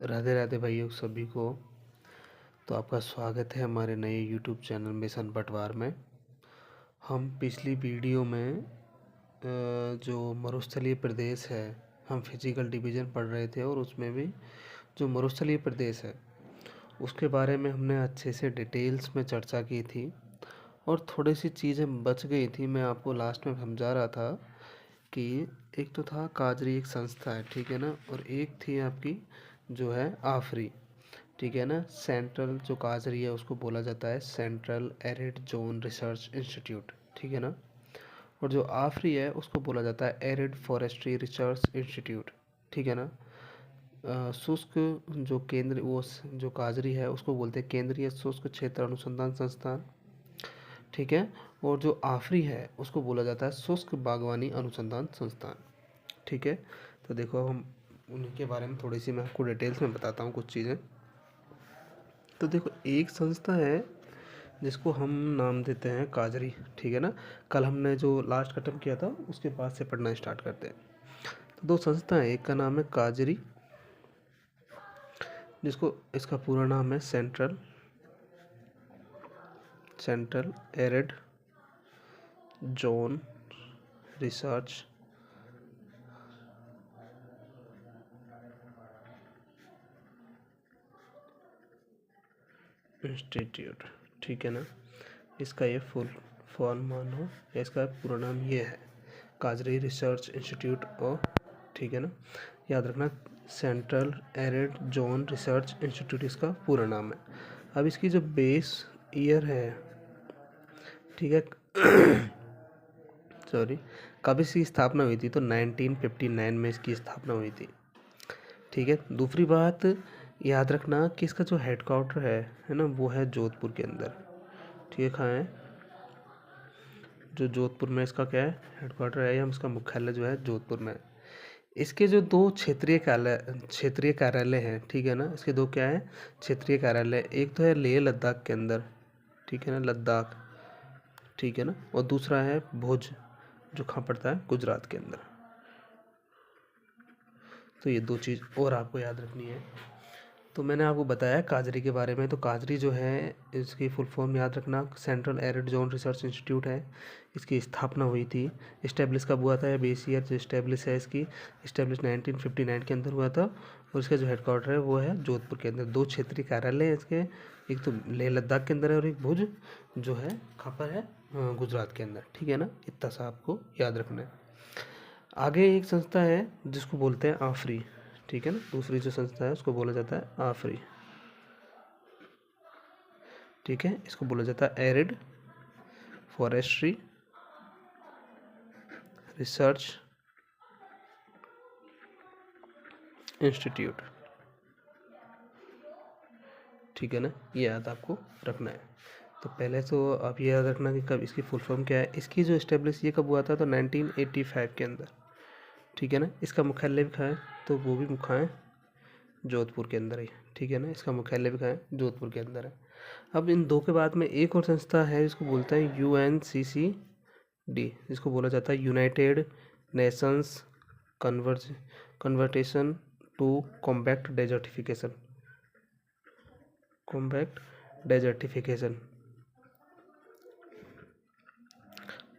राधे राधे भाइयों सभी को। तो आपका स्वागत है हमारे नए YouTube चैनल मिशन पटवार में। हम पिछली वीडियो में जो मरुस्थलीय प्रदेश है, हम फिजिकल डिवीज़न पढ़ रहे थे और उसमें भी जो मरुस्थलीय प्रदेश है उसके बारे में हमने अच्छे से डिटेल्स में चर्चा की थी और थोड़ी सी चीज़ें बच गई थी। मैं आपको लास्ट में समझा रहा था कि एक तो था काजरी, एक संस्था है, ठीक है ना, और एक थी आपकी जो है आफरी, ठीक है ना। सेंट्रल जो काजरी है उसको बोला जाता है central arid zone research institute, ठीक है ना, और जो आफरी है उसको बोला जाता है एरिड फॉरेस्ट्री रिसर्च इंस्टीट्यूट, ठीक है ना। शुष्क जो केंद्र वो जो काजरी है उसको बोलते हैं केंद्रीय शुष्क क्षेत्र अनुसंधान संस्थान, ठीक है, और जो आफरी है उसको बोला जाता है शुष्क बागवानी अनुसंधान संस्थान, ठीक है। तो देखो हम उनके बारे में थोड़ी सी मैं आपको डिटेल्स में बताता हूँ कुछ चीज़ें। तो देखो एक संस्था है जिसको हम नाम देते हैं काजरी, ठीक है ना। कल हमने जो लास्ट खत्म किया था उसके बाद से पढ़ना स्टार्ट करते हैं। तो दो संस्था है, एक का नाम है काजरी जिसको इसका पूरा नाम है central arid zone research institute, ठीक है ना। इसका ये फुल फॉर्म मानो या इसका पूरा नाम ये है काजरी रिसर्च इंस्टीट्यूट और, ठीक है ना, याद रखना central arid zone research institute इसका पूरा नाम है। अब इसकी जो बेस ईयर है, ठीक है, सॉरी, कब इसकी स्थापना हुई थी, तो 1959 में इसकी स्थापना हुई थी, ठीक है। दूसरी बात याद रखना कि इसका जो हेडक्वार्टर है ना, वो है जोधपुर के अंदर, ठीक है। कहाँ है, जो जोधपुर में इसका क्या है हेडक्वार्टर है, या इसका मुख्यालय जो है जोधपुर में है। इसके जो दो क्षेत्रीय कार्यालय हैं, ठीक है ना, इसके दो क्या है क्षेत्रीय कार्यालय, एक तो है लेह लद्दाख के अंदर, ठीक है ना, लद्दाख, ठीक है ना, और दूसरा है भुज जो कहाँ पड़ता है गुजरात के अंदर। तो ये दो चीज़ और आपको याद रखनी है। तो मैंने आपको बताया काजरी के बारे में। तो काजरी जो है इसकी फुल फॉर्म याद रखना central arid zone research institute है। इसकी स्थापना हुई थी, इस्टेब्लिश कब हुआ था, या बेस ईयर जो इस्टेब्लिश है इसकी इस्टेब्लिश 1959 के अंदर हुआ था, और इसका जो हेडक्वार्टर है वो है जोधपुर के अंदर। दो क्षेत्रीय कार्यालय हैं इसके, एक तो लेह लद्दाख के अंदर है और एक भुज जो है कहाँ पर है गुजरात के अंदर, ठीक है ना। इतना सा आपको याद रखना है। आगे एक संस्था है जिसको बोलते हैं आफरी, ठीक है ना। दूसरी जो संस्था है उसको बोला जाता है आफरी, ठीक है। इसको बोला जाता है एरिड फॉरेस्ट्री रिसर्च इंस्टीट्यूट, ठीक है ना। ये याद आपको रखना है। तो पहले तो आप ये याद रखना कि कब इसकी फुल फॉर्म क्या है। इसकी जो इस्टेब्लिश ये कब हुआ था, तो 1985 के अंदर, ठीक है ना। इसका मुख्यालय भी कहाँ है, तो वो भी कहाँ है जोधपुर के अंदर ही, ठीक है ना। इसका मुख्यालय भी कहाँ है जोधपुर के अंदर है। अब इन दो के बाद में एक और संस्था है जिसको बोलते हैं UNCCD, जिसको बोला जाता है United Nations convention to combat desertification,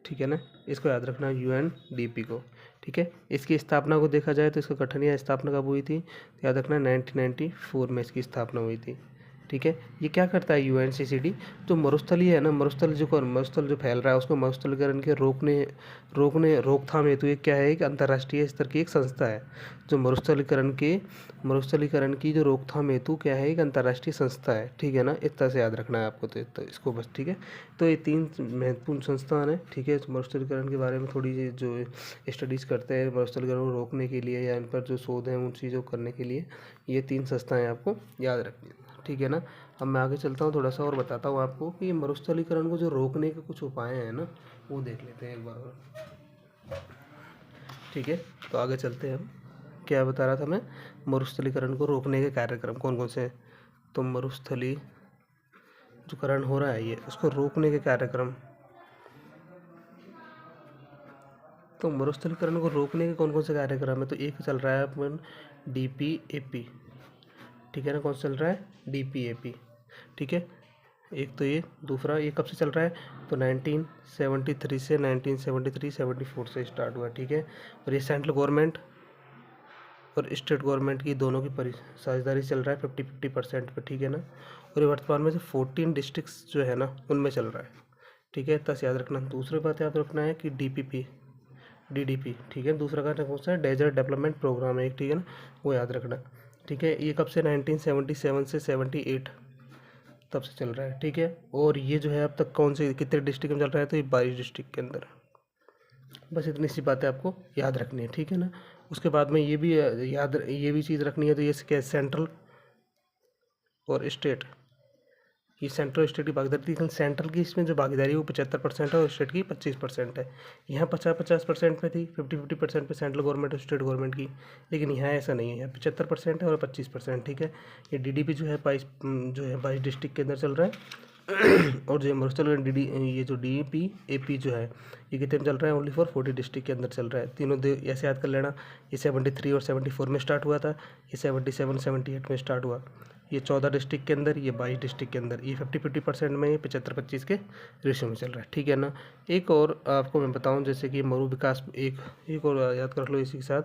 ठीक है ना। इसको याद रखना UNDP को, ठीक है। इसकी स्थापना को देखा जाए तो इसका गठन या स्थापना कब हुई थी, याद रखना 1994 में इसकी स्थापना हुई थी, ठीक है। ये क्या करता है UNCCD, जो मरुस्थलीय है ना, मरुस्थल जो फैल रहा है उसको मरुस्थलीकरण के रोकथाम हेतु एक क्या है, एक अंतर्राष्ट्रीय स्तर की एक संस्था है जो मरुस्थलीकरण की जो रोकथाम हेतु क्या है, एक अंतर्राष्ट्रीय संस्था है, ठीक है ना। इतना से याद रखना है आपको, तो इसको बस, ठीक है। तो ये तीन महत्वपूर्ण संस्थान है, ठीक है। मरुस्थलीकरण के बारे में थोड़ी जो स्टडीज़ करते हैं मरुस्थलीकरण को रोकने के लिए या इन पर जो शोध हैं उन चीज़ों को करने के लिए, ये तीन संस्थाएं आपको याद रखनी है, ठीक है ना। अब मैं आगे चलता हूँ, थोड़ा सा और बताता हूँ आपको कि मरुस्थलीकरण को जो रोकने के कुछ उपाय हैं ना, वो देख लेते हैं एक बार और, ठीक है। तो आगे चलते हैं हम। क्या बता रहा था मैं, मरुस्थलीकरण को रोकने के कार्यक्रम कौन कौन से हैं। तो मरुस्थलीकरण हो रहा है ये, उसको रोकने के कार्यक्रम, तो मरुस्थलीकरण को रोकने के कौन कौन से कार्यक्रम है, तो एक चल रहा है अपन DPAP, ठीक है ना। कौन सा चल रहा है, DPAP, ठीक है। एक तो ये, दूसरा ये कब से चल रहा है, तो 1973 से 1974 से स्टार्ट हुआ, ठीक है। और ये सेंट्रल गवर्नमेंट और स्टेट गवर्नमेंट की दोनों की साझेदारी चल रहा है 50-50% पे, ठीक है ना। और ये वर्तमान में जो 14 डिस्ट्रिक्ट्स जो है ना उनमें चल रहा है, ठीक है। तस याद रखना। दूसरी बात याद रखना है कि DDP, ठीक है। दूसरा का कौन सा है, डेजर्ट डेवलपमेंट प्रोग्राम है एक, ठीक है ना, वो याद रखना, ठीक है। ये कब से, 1977 से 78 तब से चल रहा है, ठीक है। और ये जो है अब तक कौन से कितने डिस्ट्रिक्ट में चल रहा है, तो ये 22 डिस्ट्रिक्ट के अंदर। बस इतनी सी बातें आपको याद रखनी है, ठीक है ना। उसके बाद में ये भी ये भी चीज़ रखनी है, तो ये क्या, सेंट्रल और स्टेट, ये सेंट्रल स्टेट की भागीदारी थी, लेकिन सेंट्रल की इसमें जो भागीदारी है वो 75% है और स्टेट की 25% है। यहाँ 50-50% पे थी, 50-50% पे सेंट्रल गवर्नमेंट और स्टेट गवर्नमेंट की, लेकिन यहाँ ऐसा नहीं है, यहाँ 75% है और 25%, ठीक है। ये DDP जो है 22 डिस्ट्रिक्ट के अंदर चल रहा है। और जो मरुस्थल ये जो DPAP जो है ये कितने में चल रहा है, ओनली फॉर 40 डिस्ट्रिक्ट के अंदर चल रहा है। तीनों ऐसे याद कर लेना, ये 73 और 74 में स्टार्ट हुआ था, ये 77-78 में स्टार्ट हुआ, ये 14 डिस्ट्रिक्ट के अंदर, ये 22 डिस्ट्रिक्ट के अंदर, ये 50-50% में, ये 75-25 के रेशियो में चल रहा है, ठीक है ना। एक और आपको मैं बताऊं, जैसे कि मरु विकास, एक और याद कर लो इसी के साथ,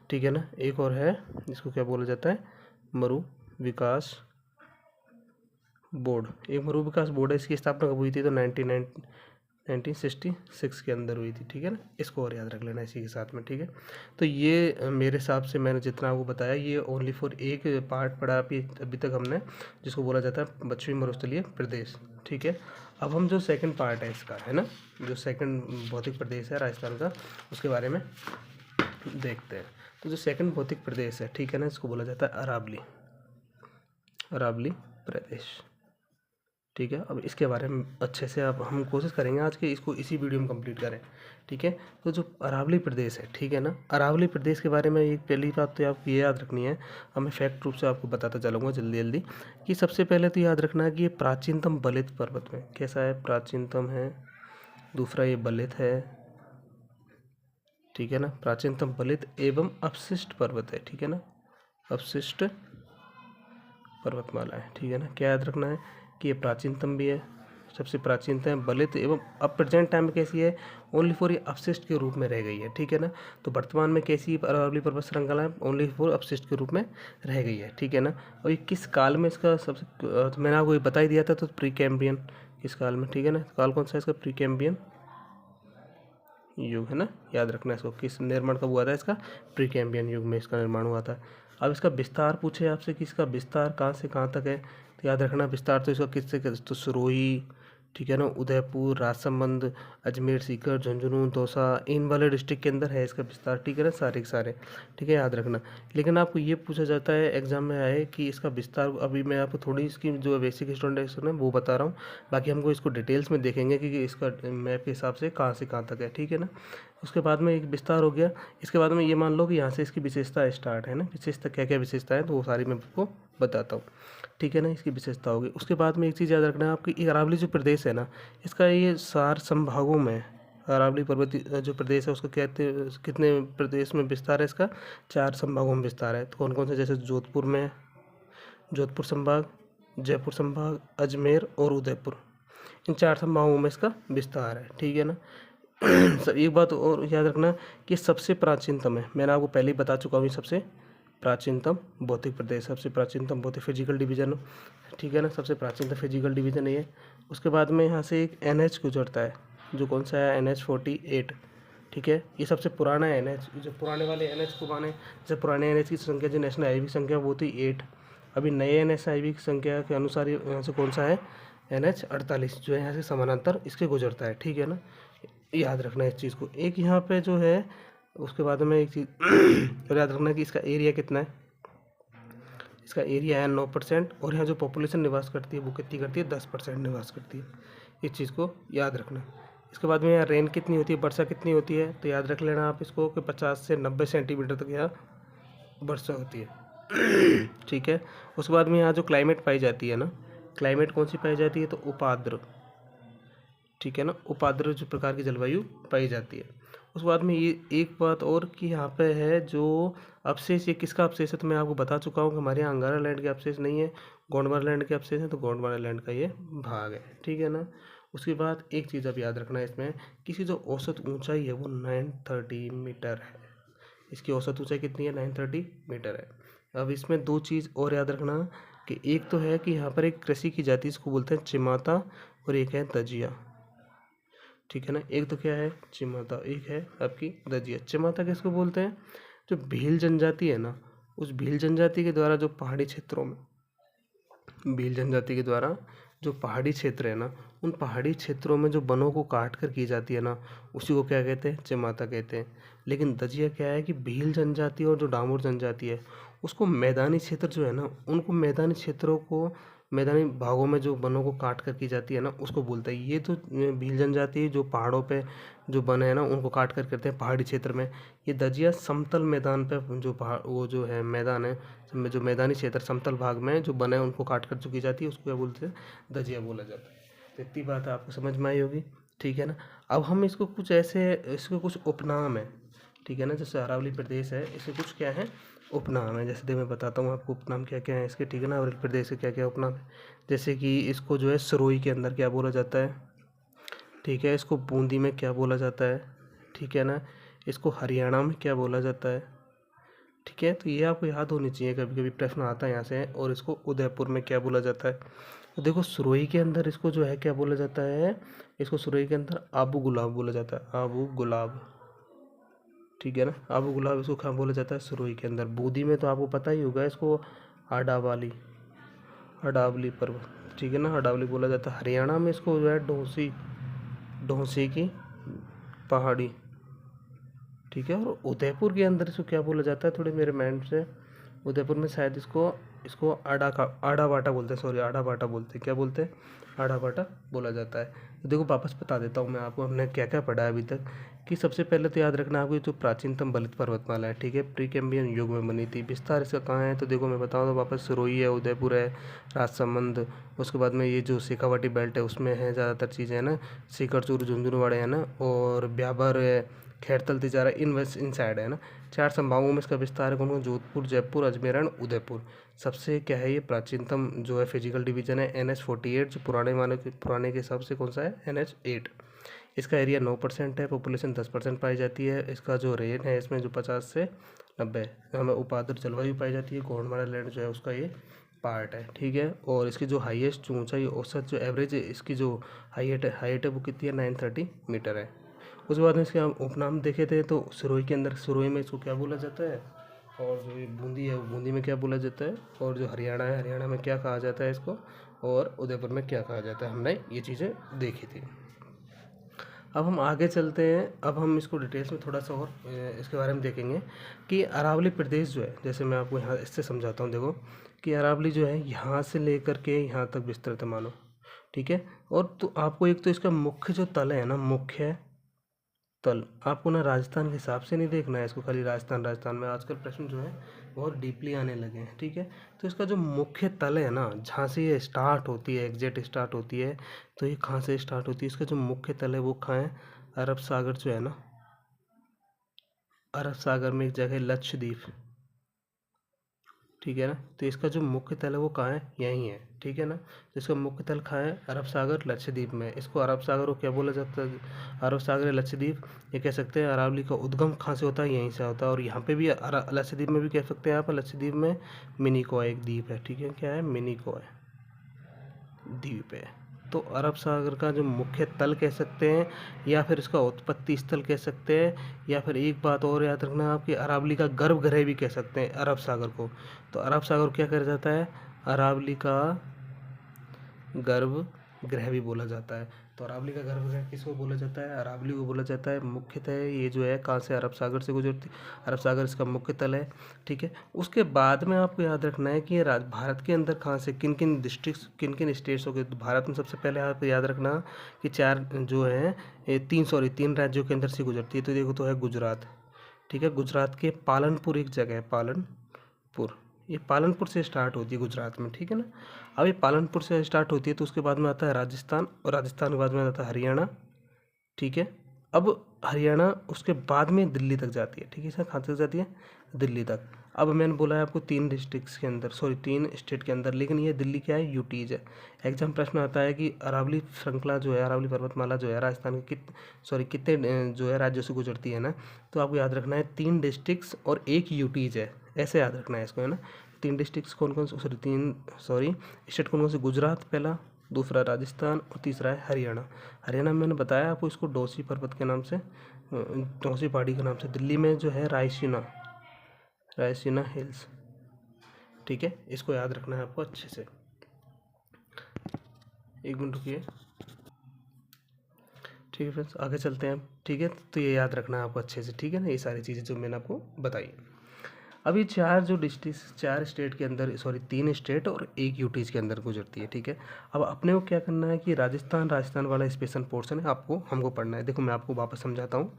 ठीक है ना। एक और है, इसको क्या बोला जाता है, मरु विकास बोर्ड। एक मरु विकास बोर्ड है, इसकी स्थापना कब हुई थी, तो 1966 के अंदर हुई थी, ठीक है ना। इसको और याद रख लेना इसी के साथ में, ठीक है। तो ये मेरे हिसाब से मैंने जितना आपको बताया, ये ओनली फॉर एक पार्ट पढ़ा अभी तक हमने, जिसको बोला जाता है पश्चिमी मरुस्थलीय प्रदेश, ठीक है। अब हम जो सेकंड पार्ट है इसका, है ना, जो सेकंड भौतिक प्रदेश है राजस्थान का, उसके बारे में देखते हैं। तो जो सेकंड भौतिक प्रदेश है, ठीक है ना, इसको बोला जाता है अरावली प्रदेश, ठीक है। अब इसके बारे में अच्छे से अब हम कोशिश करेंगे आज के इसको इसी वीडियो में कंप्लीट करें, ठीक है। तो जो अरावली प्रदेश है, ठीक है ना, अरावली प्रदेश के बारे में एक पहली बात तो आपको ये याद रखनी है, हमें फैक्ट रूप से आपको बताता चलूँगा जल्दी जल्दी, कि सबसे पहले तो याद रखना है कि ये प्राचीनतम बलित पर्वत में कैसा है, प्राचीनतम है। दूसरा ये बलित है, ठीक है ना, प्राचीनतम बलित एवं अपशिष्ट पर्वत है, ठीक है ना, अपशिष्ट पर्वतमाला है, ठीक है ना। क्या याद रखना है कि ये प्राचीनतम भी है, सबसे प्राचीनतम है, बलित एवं अब प्रेजेंट टाइम में कैसी है, ओनली फॉर ये अपशिष्ट के रूप में रह गई है, ठीक है ना। तो वर्तमान में कैसी अरावली पर्वत श्रृंखला है, ओनली फॉर अपशिष्ट के रूप में रह गई है, ठीक है ना। और ये किस काल में इसका सबसे, तो मैंने आपको ये बता ही दिया था, तो प्री कैम्ब्रियन किस काल में, ठीक है ना। काल कौन सा है इसका, प्री कैम्ब्रियन युग, है ना। याद रखना इसको, किस निर्माण कब हुआ था इसका, प्री कैम्ब्रियन युग में इसका निर्माण हुआ था। अब इसका विस्तार पूछे आपसे कि इसका विस्तार कहाँ से कहाँ तक है, तो याद रखना विस्तार तो इसका किससे, तो सिरोही, ठीक है ना, उदयपुर, राजसमंद, अजमेर, सीकर, झुंझुनू, दौसा, इन वाले डिस्ट्रिक्ट के अंदर है इसका विस्तार, ठीक है ना, सारे के सारे, ठीक है, याद रखना। लेकिन आपको ये पूछा जाता है एग्जाम में आए कि इसका विस्तार, अभी मैं आपको थोड़ी इसकी जो बेसिक स्टूडेंट है वो बता रहा हूँ, बाकी हमको इसको डिटेल्स में देखेंगे कि इसका मैप के हिसाब से कहाँ तक है, ठीक है ना। उसके बाद में एक विस्तार हो गया, इसके बाद में ये मान लो कि यहाँ से इसकी विशेषता स्टार्ट है ना, विशेषता क्या क्या विशेषता है, तो वो सारी मैं आपको बताता हूँ, ठीक है ना। इसकी विशेषता होगी। उसके बाद में एक चीज़ याद रखना है आपकी, ये अरावली जो प्रदेश है ना, इसका ये 4 संभागों में, अरावली पर्वतीय जो प्रदेश है उसका कहते, कितने प्रदेश में विस्तार है इसका, 4 संभागों में विस्तार है। तो कौन कौन से, जैसे जोधपुर में, जोधपुर संभाग, जयपुर संभाग, अजमेर और उदयपुर, इन 4 संभागों में इसका विस्तार है, ठीक है ना। सब एक बात और याद रखना कि सबसे प्राचीनतम है, मैंने आपको पहले ही बता चुका हूँ, सबसे प्राचीनतम भौतिक प्रदेश, सबसे प्राचीनतम भौतिक फिजिकल डिवीजन, ठीक है ना, सबसे प्राचीनतम फिजिकल डिवीजन ये है। उसके बाद में यहाँ से एक NH गुजरता है, जो कौन सा है, NH-48, ठीक है। ये सबसे पुराना है NH, जो पुराने वाले NH को माने, जैसे पुराने NH की संख्या, जो नेशनल हाईवे की संख्या वो थी 8, अभी नए NH हाईवे की संख्या के अनुसार यहाँ से कौन सा है, NH-48, जो यहाँ से समानांतर इसके गुजरता है, ठीक है ना। याद रखना है इस चीज़ को। एक यहाँ पे जो है, उसके बाद में एक चीज़ और याद रखना है कि इसका एरिया कितना है, इसका एरिया है 9%, और यहाँ जो पॉपुलेशन निवास करती है वो कितनी करती है, 10% निवास करती है, इस चीज़ को याद रखना। इसके बाद में यहाँ रेन कितनी होती है, वर्षा कितनी होती है, तो याद रख लेना आप इसको कि 50 से 90 सेंटीमीटर तक यहाँ वर्षा होती है, ठीक है। उसके बाद में यहाँ जो क्लाइमेट पाई जाती है ना, क्लाइमेट कौन सी पाई जाती है, तो उपाद्र, ठीक है ना, उपाद्र जो प्रकार की जलवायु पाई जाती है। उसके बाद में ये एक बात और कि यहाँ पे है जो अवशेष, ये किसका अवशेष है तो मैं आपको बता चुका हूँ कि हमारे यहाँ अंगारा लैंड के अवशेष नहीं है, गोंडवाना लैंड के अवशेष है, तो गोंडवाना लैंड का ये भाग है, ठीक है ना। उसके बाद एक चीज़ अब याद रखना है इसमें, किसी जो औसत ऊंचाई है वो 930 मीटर है। इसकी औसत ऊंचाई कितनी है? 930 मीटर है। अब इसमें दो चीज़ और याद रखना कि एक तो है कि यहाँ पर एक कृषि की जाति, इसको बोलते हैं चिमाता, और एक है दजिया, ठीक है ना। एक तो क्या है? चिमाता, एक है आपकी दजिया। चिमाता किसको बोलते हैं? जो भील जनजाति है ना, उस भील जनजाति के द्वारा जो पहाड़ी क्षेत्रों में, भील जनजाति के द्वारा जो पहाड़ी क्षेत्र है ना, उन पहाड़ी क्षेत्रों में जो वनों को काट कर की जाती है ना, उसी को क्या कहते हैं? चिमाता कहते हैं। लेकिन दजिया क्या है कि भील जनजाति और जो डामोर जनजाति है, उसको मैदानी क्षेत्र जो है ना, उनको मैदानी क्षेत्रों को, मैदानी भागों में जो वनों को काट कर की जाती है ना, उसको बोलते हैं। ये तो भील जनजाति जो पहाड़ों पे जो वन है ना, उनको काट कर करते हैं पहाड़ी क्षेत्र में। ये दजिया समतल मैदान पे जो पहाड़, वो जो है मैदान है, जो मैदानी क्षेत्र समतल भाग में जो वन है उनको काट कर चुकी जाती है, उसको क्या बोलते हैं? दजिया बोला जाता है। तो इतनी बात आपको समझ में आई होगी, ठीक है ना। अब हम इसको कुछ ऐसे, इसके कुछ उपनाम है, ठीक है ना। जैसे अरावली प्रदेश है, इसके कुछ क्या है? उपनाम है। जैसे मैं बताता हूँ आपको उपनाम क्या क्या है इसके, ठीक है ना। अरावली प्रदेश के क्या क्या उपनाम है, जैसे कि इसको जो है सरोई के अंदर क्या बोला जाता है, ठीक है। इसको बूंदी में क्या बोला जाता है, ठीक है ना। इसको हरियाणा में क्या बोला जाता है, ठीक है। तो ये आपको याद होनी चाहिए, कभी कभी प्रश्न आता है यहाँ से। और इसको उदयपुर में क्या बोला जाता है, तो देखो सुरोही के अंदर इसको जो है क्या बोला जाता है, इसको सुरोही के अंदर आबू गुलाब बोला जाता है, आबू गुलाब, ठीक है ना। आबू गुलाब इसको कहाँ बोला जाता है? सुरोही के अंदर। बूंदी में तो आपको पता ही होगा, इसको अडावाली, अडावली पर्वत, ठीक है ना, अडावली बोला जाता है। हरियाणा में इसको जो है ढोंसी, ढोंसी की पहाड़ी, ठीक है। और उदयपुर के अंदर इसको क्या बोला जाता है? थोड़े मेरे माइंड से, उदयपुर में शायद इसको, इसको आड़ा का, आड़ा बाटा बोलते हैं, सॉरी आड़ा बाटा बोलते हैं, क्या बोलते हैं? आड़ा बाटा बोला जाता है। तो देखो वापस बता देता हूँ मैं आपको, हमने क्या क्या पढ़ा है अभी तक। कि सबसे पहले तो याद रखना आपको, जो प्राचीनतम बलित पर्वतमाला है, ठीक है, प्री कैम्ब्रियन युग में बनी थी। विस्तार इसका कहाँ है तो देखो मैं बताऊँ तो वापस सिरोही है, उदयपुर है, राजसमंद, उसके बाद में ये जो शेखावाटी बेल्ट है उसमें है ज़्यादातर चीज़ें है ना, सीकरचूर झुंझुनवाड़े है ना, और ब्यावर है, खैरतल तिजारा, इन साइड है ना। 4 संभागों में इसका विस्तार है, कौन? जोधपुर, जयपुर, अजमेर एंड उदयपुर। सबसे क्या है, ये प्राचीनतम जो है फिजिकल डिवीजन है NH48, जो पुराने के हिसाब से कौन सा है? NH8। इसका एरिया 9% है, पॉपुलेशन 10% पाई जाती है। इसका जो रेन है इसमें जो 50 से 90 हमें उपाद्र जलवायु पाई जाती है। गोंडवाना लैंड जो है उसका ये पार्ट है, ठीक है। और इसकी जो हाईएस्ट जो ऊंचाई, औसत जो एवरेज है इसकी जो हाइट है वो कितनी है? 930 मीटर है। उसके बाद में इसके हम उपनाम देखे थे, तो सिरोही के अंदर, सिरोही में इसको क्या बोला जाता है, और जो ये बूंदी है, बूंदी में क्या बोला जाता है, और जो हरियाणा है, हरियाणा में क्या कहा जाता है इसको, और उदयपुर में क्या कहा जाता है, हमने ये चीज़ें देखी थी। अब हम आगे चलते हैं, अब हम इसको डिटेल्स में थोड़ा सा और इसके बारे में देखेंगे कि अरावली प्रदेश जो है, जैसे मैं आपको यहाँ इससे समझाता हूँ। देखो कि अरावली जो है यहाँ से लेकर के यहाँ तक विस्तृत है मानो, ठीक है। और तो आपको एक तो इसका मुख्य जो तल है ना, मुख्य तल आपको ना राजस्थान के हिसाब से नहीं देखना है इसको, खाली राजस्थान, राजस्थान में आजकल प्रश्न जो है बहुत डीपली आने लगे हैं, ठीक है। तो इसका जो मुख्य तल है ना, जहाँ से ये स्टार्ट होती है, एग्जैक्ट स्टार्ट होती है, तो ये कहाँ से स्टार्ट होती है, इसका जो मुख्य तल है वो कहाँ है? अरब सागर जो है ना, अरब सागर में एक जगह है लक्षद्वीप, ठीक है ना। तो इसका जो मुख्य तल है वो कहाँ है? यहीं है, ठीक है ना। तो इसका मुख्य तल कहाँ है? अरब सागर, लक्षद्वीप में। इसको अरब सागर को क्या बोला जाता है? अरब सागर या लक्षद्वीप, ये कह सकते हैं। अरावली का उद्गम कहाँ से होता है? यहीं से होता है। और यहाँ पे भी लक्षद्वीप में भी कह सकते हैं आप, लक्षद्वीप में मिनिकॉय एक द्वीप है, ठीक है। क्या है? मिनिकॉय द्वीप है। तो अरब सागर का जो मुख्य तल कह सकते हैं, या फिर इसका उत्पत्ति स्थल कह सकते हैं, या फिर एक बात और याद रखना आप कि अरावली का गर्भगृह भी कह सकते हैं अरब सागर को। तो अरब सागर क्या कहा जाता है? अरावली का गर्भगृह भी बोला जाता है। तो अरावली का गर्भगृह किसको बोला जाता है? अरावली को बोला जाता है। मुख्यतः ये जो है कहाँ से? अरब सागर से गुजरती, अरब सागर इसका मुख्य तल है, ठीक है। उसके बाद में आपको याद रखना है कि ये भारत के अंदर कहाँ से, किन किन डिस्ट्रिक्ट, किन किन स्टेट्स हो गए। तो भारत में सबसे पहले आप याद रखना कि 4 जो है, 3 राज्यों के अंदर से गुजरती है। तो देखो, तो है गुजरात, ठीक है। गुजरात के पालनपुर एक जगह है, पालनपुर, ये पालनपुर से स्टार्ट होती है गुजरात में, ठीक है ना। अब ये पालनपुर से स्टार्ट होती है, तो उसके बाद में आता है राजस्थान, और राजस्थान के बाद में आता है हरियाणा, ठीक है। अब हरियाणा उसके बाद में दिल्ली तक जाती है, ठीक है सर, कहाँ तक जाती है, दिल्ली तक। अब मैंने बोला है आपको 3 डिस्ट्रिक्ट्स के अंदर, सॉरी 3 स्टेट के अंदर, लेकिन ये दिल्ली क्या है, यूटीज है। एग्जाम प्रश्न आता है कि अरावली श्रृंखला जो है, अरावली पर्वतमाला जो है राजस्थान के कितने जो है राज्यों से गुजरती है ना, तो आपको याद रखना है 3 डिस्ट्रिक्ट्स और 1 यूटीज है, ऐसे याद रखना है इसको, है ना। 3 डिस्ट्रिक्ट्स कौन कौन से, सॉरी स्टेट कौन कौन से, गुजरात पहला, दूसरा राजस्थान और तीसरा है हरियाणा। हरियाणा में मैंने बताया आपको, इसको डोसी पर्वत के नाम से, डोसी पहाड़ी के नाम से, दिल्ली में जो है रायसीना हिल्स, ठीक है, इसको याद रखना है आपको अच्छे से। एक मिनट रुकिए, ठीक है फ्रेंड्स, आगे चलते हैं हम, ठीक है। तो ये याद रखना है आपको अच्छे से, ठीक है ना, ये सारी चीज़ें जो मैंने आपको बताई। अभी 4 जो डिस्ट्रिक्ट, 4 स्टेट के अंदर, सॉरी 3 स्टेट और 1 यूटीज के अंदर गुजरती है, ठीक है। अब अपने को क्या करना है कि राजस्थान वाला स्पेशल पोर्शन है, हमको पढ़ना है। देखो मैं आपको वापस समझाता हूँ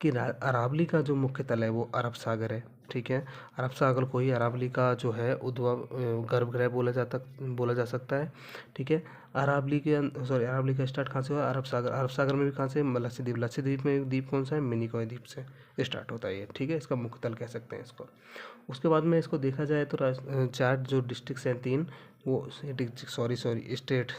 कि अरावली का जो मुख्य तल है वो अरब सागर है, ठीक है। अरब सागर को ही अरावली का जो है उद्भव गर्भगृह बोला जा सकता है, ठीक है। अरावली का स्टार्ट कहाँ से हुआ, अरब सागर में भी कहाँ से, लक्षद्वीप में द्वीप कौन सा है, मिनिकॉय द्वीप से स्टार्ट होता है ये, ठीक है, इसका मुख्य तल कह सकते हैं इसको। उसके बाद में इसको देखा जाए तो 4 जो डिस्ट्रिक्ट हैं 3, वो स्टेट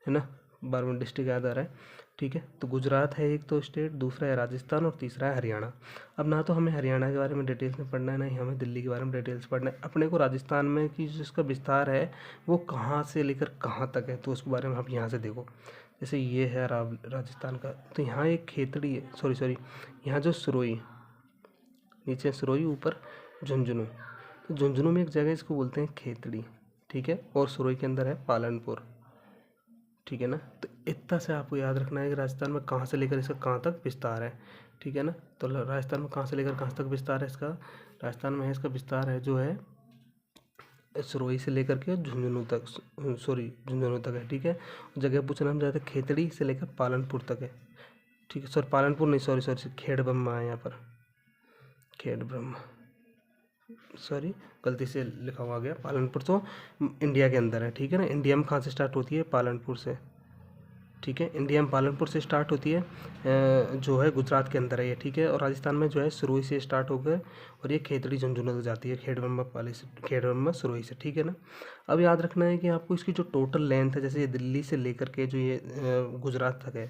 है ना, 12वां डिस्ट्रिक्ट याद आ रहा है, ठीक है। तो गुजरात है एक तो स्टेट, दूसरा है राजस्थान और तीसरा है हरियाणा। अब ना तो हमें हरियाणा के बारे में डिटेल्स में पढ़ना है, ना ही हमें दिल्ली के बारे में डिटेल्स पढ़ना है। अपने को राजस्थान में कि जिसका विस्तार है वो कहाँ से लेकर कहाँ तक है, तो उसके बारे में आप यहाँ से देखो। जैसे ये है राजस्थान का, तो यहाँ एक खेतड़ी है, यहाँ जो सुरोई, नीचे सुरोई, ऊपर झुंझुनू, तो झुंझुनू में एक जगह इसको बोलते हैं खेतड़ी, ठीक है, और सुरोई के अंदर है पालनपुर, ठीक है ना। तो इतना से आपको याद रखना है कि राजस्थान में कहाँ से लेकर इसका कहाँ तक विस्तार है, ठीक है ना। तो राजस्थान में कहाँ से लेकर कहाँ तक विस्तार है इसका, राजस्थान में है इसका विस्तार है जो है सुरोई से लेकर के झुंझुनू तक है, ठीक है। जगह पूछना हम जाते हैं, खेतड़ी से लेकर पालनपुर तक है, ठीक है। पालनपुर नहीं, सॉरी खेड़ ब्रह्मा है यहाँ पर, खेड़ ब्रह्मा, सॉरी गलती से लिखा हुआ गया, पालनपुर तो इंडिया के अंदर है, ठीक है ना। इंडिया में कहाँ से स्टार्ट होती है, पालनपुर से, ठीक है। इंडिया में पालनपुर से स्टार्ट होती है, जो है गुजरात के अंदर है ये, ठीक है। और राजस्थान में जो है सुरोई से स्टार्ट होकर और ये खेतड़ी झुंझुनू तक जाती है, खेड़ब्रह्मा सुरोई से, ठीक है ना। अब याद रखना है कि आपको इसकी जो टोटल लेंथ है, जैसे ये दिल्ली से लेकर के जो ये गुजरात तक है,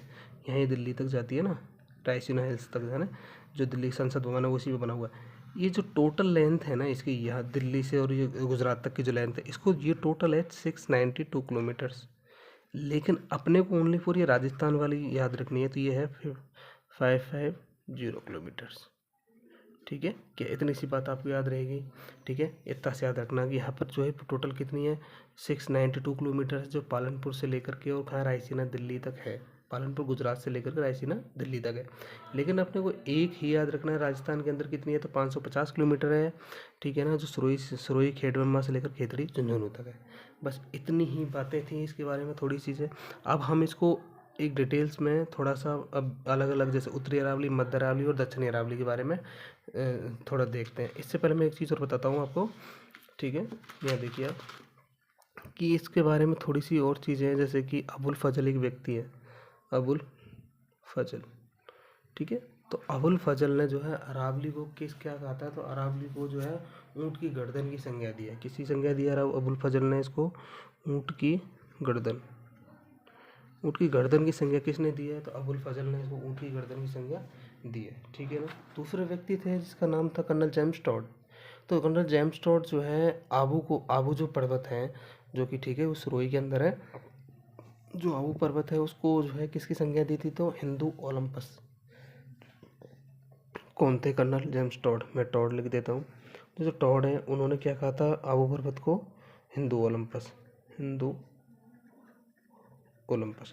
यहाँ ये दिल्ली तक जाती है ना, रायसीना हिल्स तक है ना, जो दिल्ली संसद भवन है उसी में बना हुआ है। ये जो टोटल लेंथ है ना इसकी, यहाँ दिल्ली से और ये गुजरात तक की जो लेंथ है, इसको ये टोटल है 692 किलोमीटर्स। लेकिन अपने को ओनली फॉर ये राजस्थान वाली याद रखनी है, तो ये है 550 किलोमीटर्स, ठीक है। क्या इतनी सी बात आपको याद रहेगी, ठीक है। इतना से याद रखना कि यहाँ पर जो है टोटल कितनी है, 692 किलोमीटर, जो पालनपुर से लेकर के और कहाँ रायसीना दिल्ली तक है, पालनपुर गुजरात से लेकर के रायसीना दिल्ली तक है। लेकिन अपने को एक ही याद रखना है, राजस्थान के अंदर कितनी है, तो 550 किलोमीटर है, ठीक है ना, जो सुरोई खेड़ब्रह्मा से लेकर खेतड़ी झुंझुनू तक है। बस इतनी ही बातें थी इसके बारे में, थोड़ी चीज़ें। अब हम इसको एक डिटेल्स में थोड़ा सा अब अलग अलग, जैसे उत्तरी अरावली, मध्य अरावली और दक्षिणी अरावली के बारे में थोड़ा देखते हैं। इससे पहले मैं एक चीज़ और बताता हूँ आपको, ठीक है। यहाँ देखिए आप कि इसके बारे में थोड़ी सी और चीज़ें हैं, जैसे कि अबुल फजल एक व्यक्ति है, अबुल फजल, ठीक है। तो अबुल फजल ने जो है अरावली को क्या कहा था, तो अरावली को जो है ऊँट की गर्दन की संज्ञा दी है। किसकी संज्ञा दी है अबुल फजल ने इसको, ऊँट की गर्दन की संज्ञा किसने दी है, तो अबुल फजल ने इसको ऊँट की गर्दन की संज्ञा दी है, ठीक है ना। दूसरे व्यक्ति थे जिसका नाम था कर्नल जेम्स टॉड। तो कर्नल जेम्स टॉड जो है आबू जो पर्वत है, जो कि ठीक है उस सुरोई के अंदर है, जो आबू पर्वत है उसको जो है किसकी संज्ञा दी थी, तो हिंदू ओलंपस। कौन थे, कर्नल जेम्स टॉड, मैं टॉड लिख देता हूँ। तो जो टॉड है उन्होंने क्या कहा था आबू पर्वत को, हिंदू ओलंपस,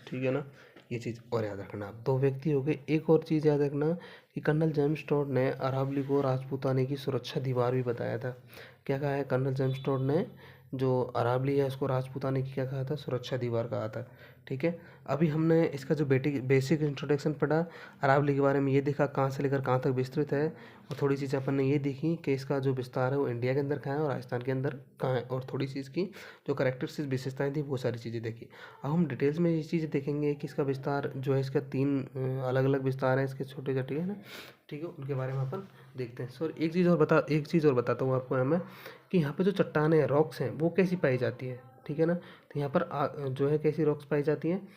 ठीक है ना। ये चीज़ और याद रखना आप, 2 व्यक्ति हो गए। एक और चीज़ याद रखना कि कर्नल जेम्स टॉड ने अरावली को राजपूताने की सुरक्षा दीवार भी बताया था। क्या कहा है कर्नल जेम्स टोड ने, जो अरावली है उसको राजपूताना की क्या कहा था, सुरक्षा दीवार कहा था। ठीक है, अभी हमने इसका जो बेसिक इंट्रोडक्शन पढ़ा अरावली के बारे में, ये देखा कहाँ से लेकर कहाँ तक विस्तृत है, और थोड़ी चीज़ अपन ने ये देखी कि इसका जो विस्तार है वो इंडिया के अंदर कहाँ है और राजस्थान के अंदर कहाँ है, और थोड़ी सी इसकी जो करेक्टरिस्टिक्स विशेषताएं थी वो सारी चीज़ें देखी। अब हम डिटेल्स में ये चीज़ें देखेंगे कि इसका विस्तार जो है, इसका 3 अलग अलग विस्तार है इसके छोटे छोटे, है ना। ठीक है, उनके बारे में अपन देखते हैं। सर एक चीज़ और बताता हूँ आपको मैं, कि यहाँ पे जो चट्टानें हैं, रॉक्स हैं, वो कैसी पाई जाती है। ठीक है ना, तो यहाँ पर जो है कैसी रॉक्स पाई जाती हैं,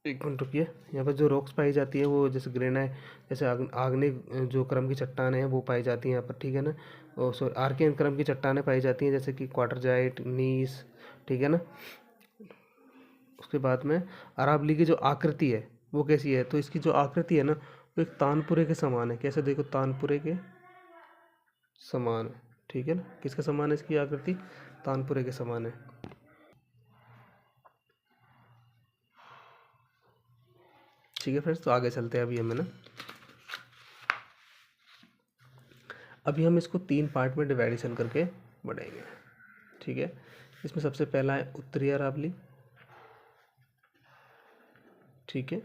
एक मिनट रुकिए। यहाँ पर जो रॉक्स पाई जाती है वो जैसे ग्रेनाइट, जैसे आग्नेय जो क्रम की चट्टानें हैं वो पाई जाती हैं यहाँ पर। ठीक है ना, और सॉरी आर्कियन क्रम की चट्टानें पाई जाती हैं जैसे कि क्वार्टरजाइट, नीस। ठीक है ना, उसके बाद में अरावली की जो आकृति है वो कैसी है, तो इसकी जो आकृति है ना वो एक तानपुरे के समान है। कैसे, देखो तानपुरे के समान है। ठीक है ना, किसके समान है इसकी आकृति, तानपुरे के समान है। ठीक है फ्रेंड्स, तो आगे चलते हैं। अभी हम इसको 3 पार्ट में डिवाइडेशन करके बढ़ेंगे। ठीक है, इसमें सबसे पहला है उत्तरी अरावली। ठीक है,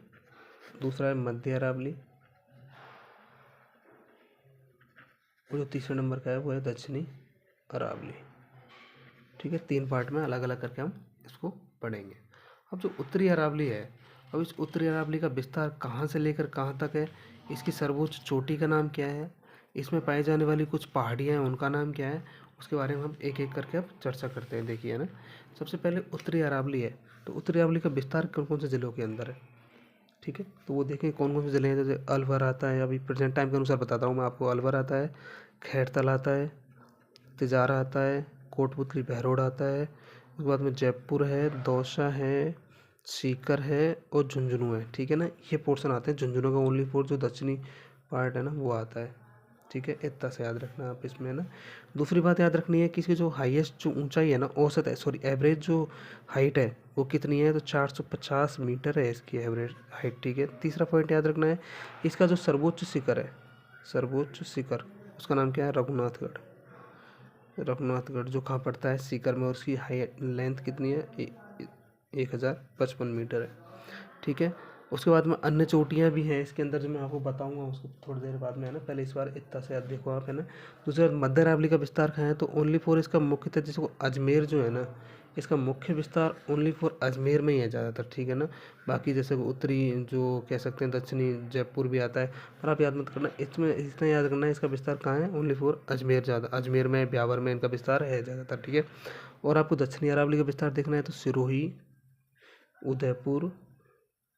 दूसरा है मध्य अरावली, और जो तीसरे नंबर का है वो है दक्षिणी अरावली। ठीक है, 3 पार्ट में अलग अलग करके हम इसको पढ़ेंगे। अब जो उत्तरी अरावली है, अब इस उत्तरी अरावली का विस्तार कहाँ से लेकर कहाँ तक है, इसकी सर्वोच्च चोटी का नाम क्या है, इसमें पाई जाने वाली कुछ पहाड़ियाँ हैं उनका नाम क्या है, उसके बारे में हम एक एक करके अब चर्चा करते हैं। देखिए ना, सबसे पहले उत्तरी अरावली है, तो उत्तरी अरावली का विस्तार कौन कौन से ज़िलों के अंदर है। ठीक है, तो वो देखें कौन कौन से ज़िले हैं। जैसे अलवर आता है, अभी प्रेजेंट टाइम के अनुसार बताता हूँ मैं आपको। अलवर आता है, खैरतला आता है, तिजारा आता है, कोटपुतली बहरोड आता है, उसके बाद में जयपुर है, दौसा है, सीकर है और झुंझुनू है। ठीक है ना, ये पोर्शन आते हैं। झुंझुनू का ओनली फोर जो दक्षिणी पार्ट है ना वो आता है। ठीक है, इतना से याद रखना आप इसमें ना। दूसरी बात याद रखनी है कि इसकी जो हाईएस्ट जो ऊंचाई है ना, औसत है, सॉरी एवरेज जो हाइट है वो कितनी है, तो 450 मीटर है इसकी एवरेज हाइट। ठीक है, तीसरा पॉइंट याद रखना है, इसका जो सर्वोच्च शिखर है, सर्वोच्च शिखर, उसका नाम क्या है, रघुनाथगढ़। रघुनाथगढ़ जो कहाँ पड़ता है, सीकर में, और उसकी हाइट लेंथ कितनी है, 1055 मीटर है। ठीक है, उसके बाद में अन्य चोटियाँ भी हैं इसके अंदर जो मैं आपको बताऊंगा उसको थोड़ी देर बाद में, है ना। पहले इस बार इतना से याद देखो आप, है ना। दूसरा मध्य अरावली का विस्तार कहाँ है, तो ओनली फॉर इसका मुख्यतः जिसको अजमेर जो है ना, इसका मुख्य विस्तार ओनली फॉर अजमेर में ही है ज़्यादातर। ठीक है ना, बाकी जैसे उत्तरी जो कह सकते हैं दक्षिणी जयपुर भी आता है, पर आप याद मत करना, इसमें इतना याद करना है इसका विस्तार कहाँ है, ओनली फॉर अजमेर, ज़्यादा अजमेर में, ब्यावर में इनका विस्तार है ज़्यादातर। ठीक है, और आपको दक्षिणी अरावली का विस्तार देखना है तो सिरोही, उदयपुर,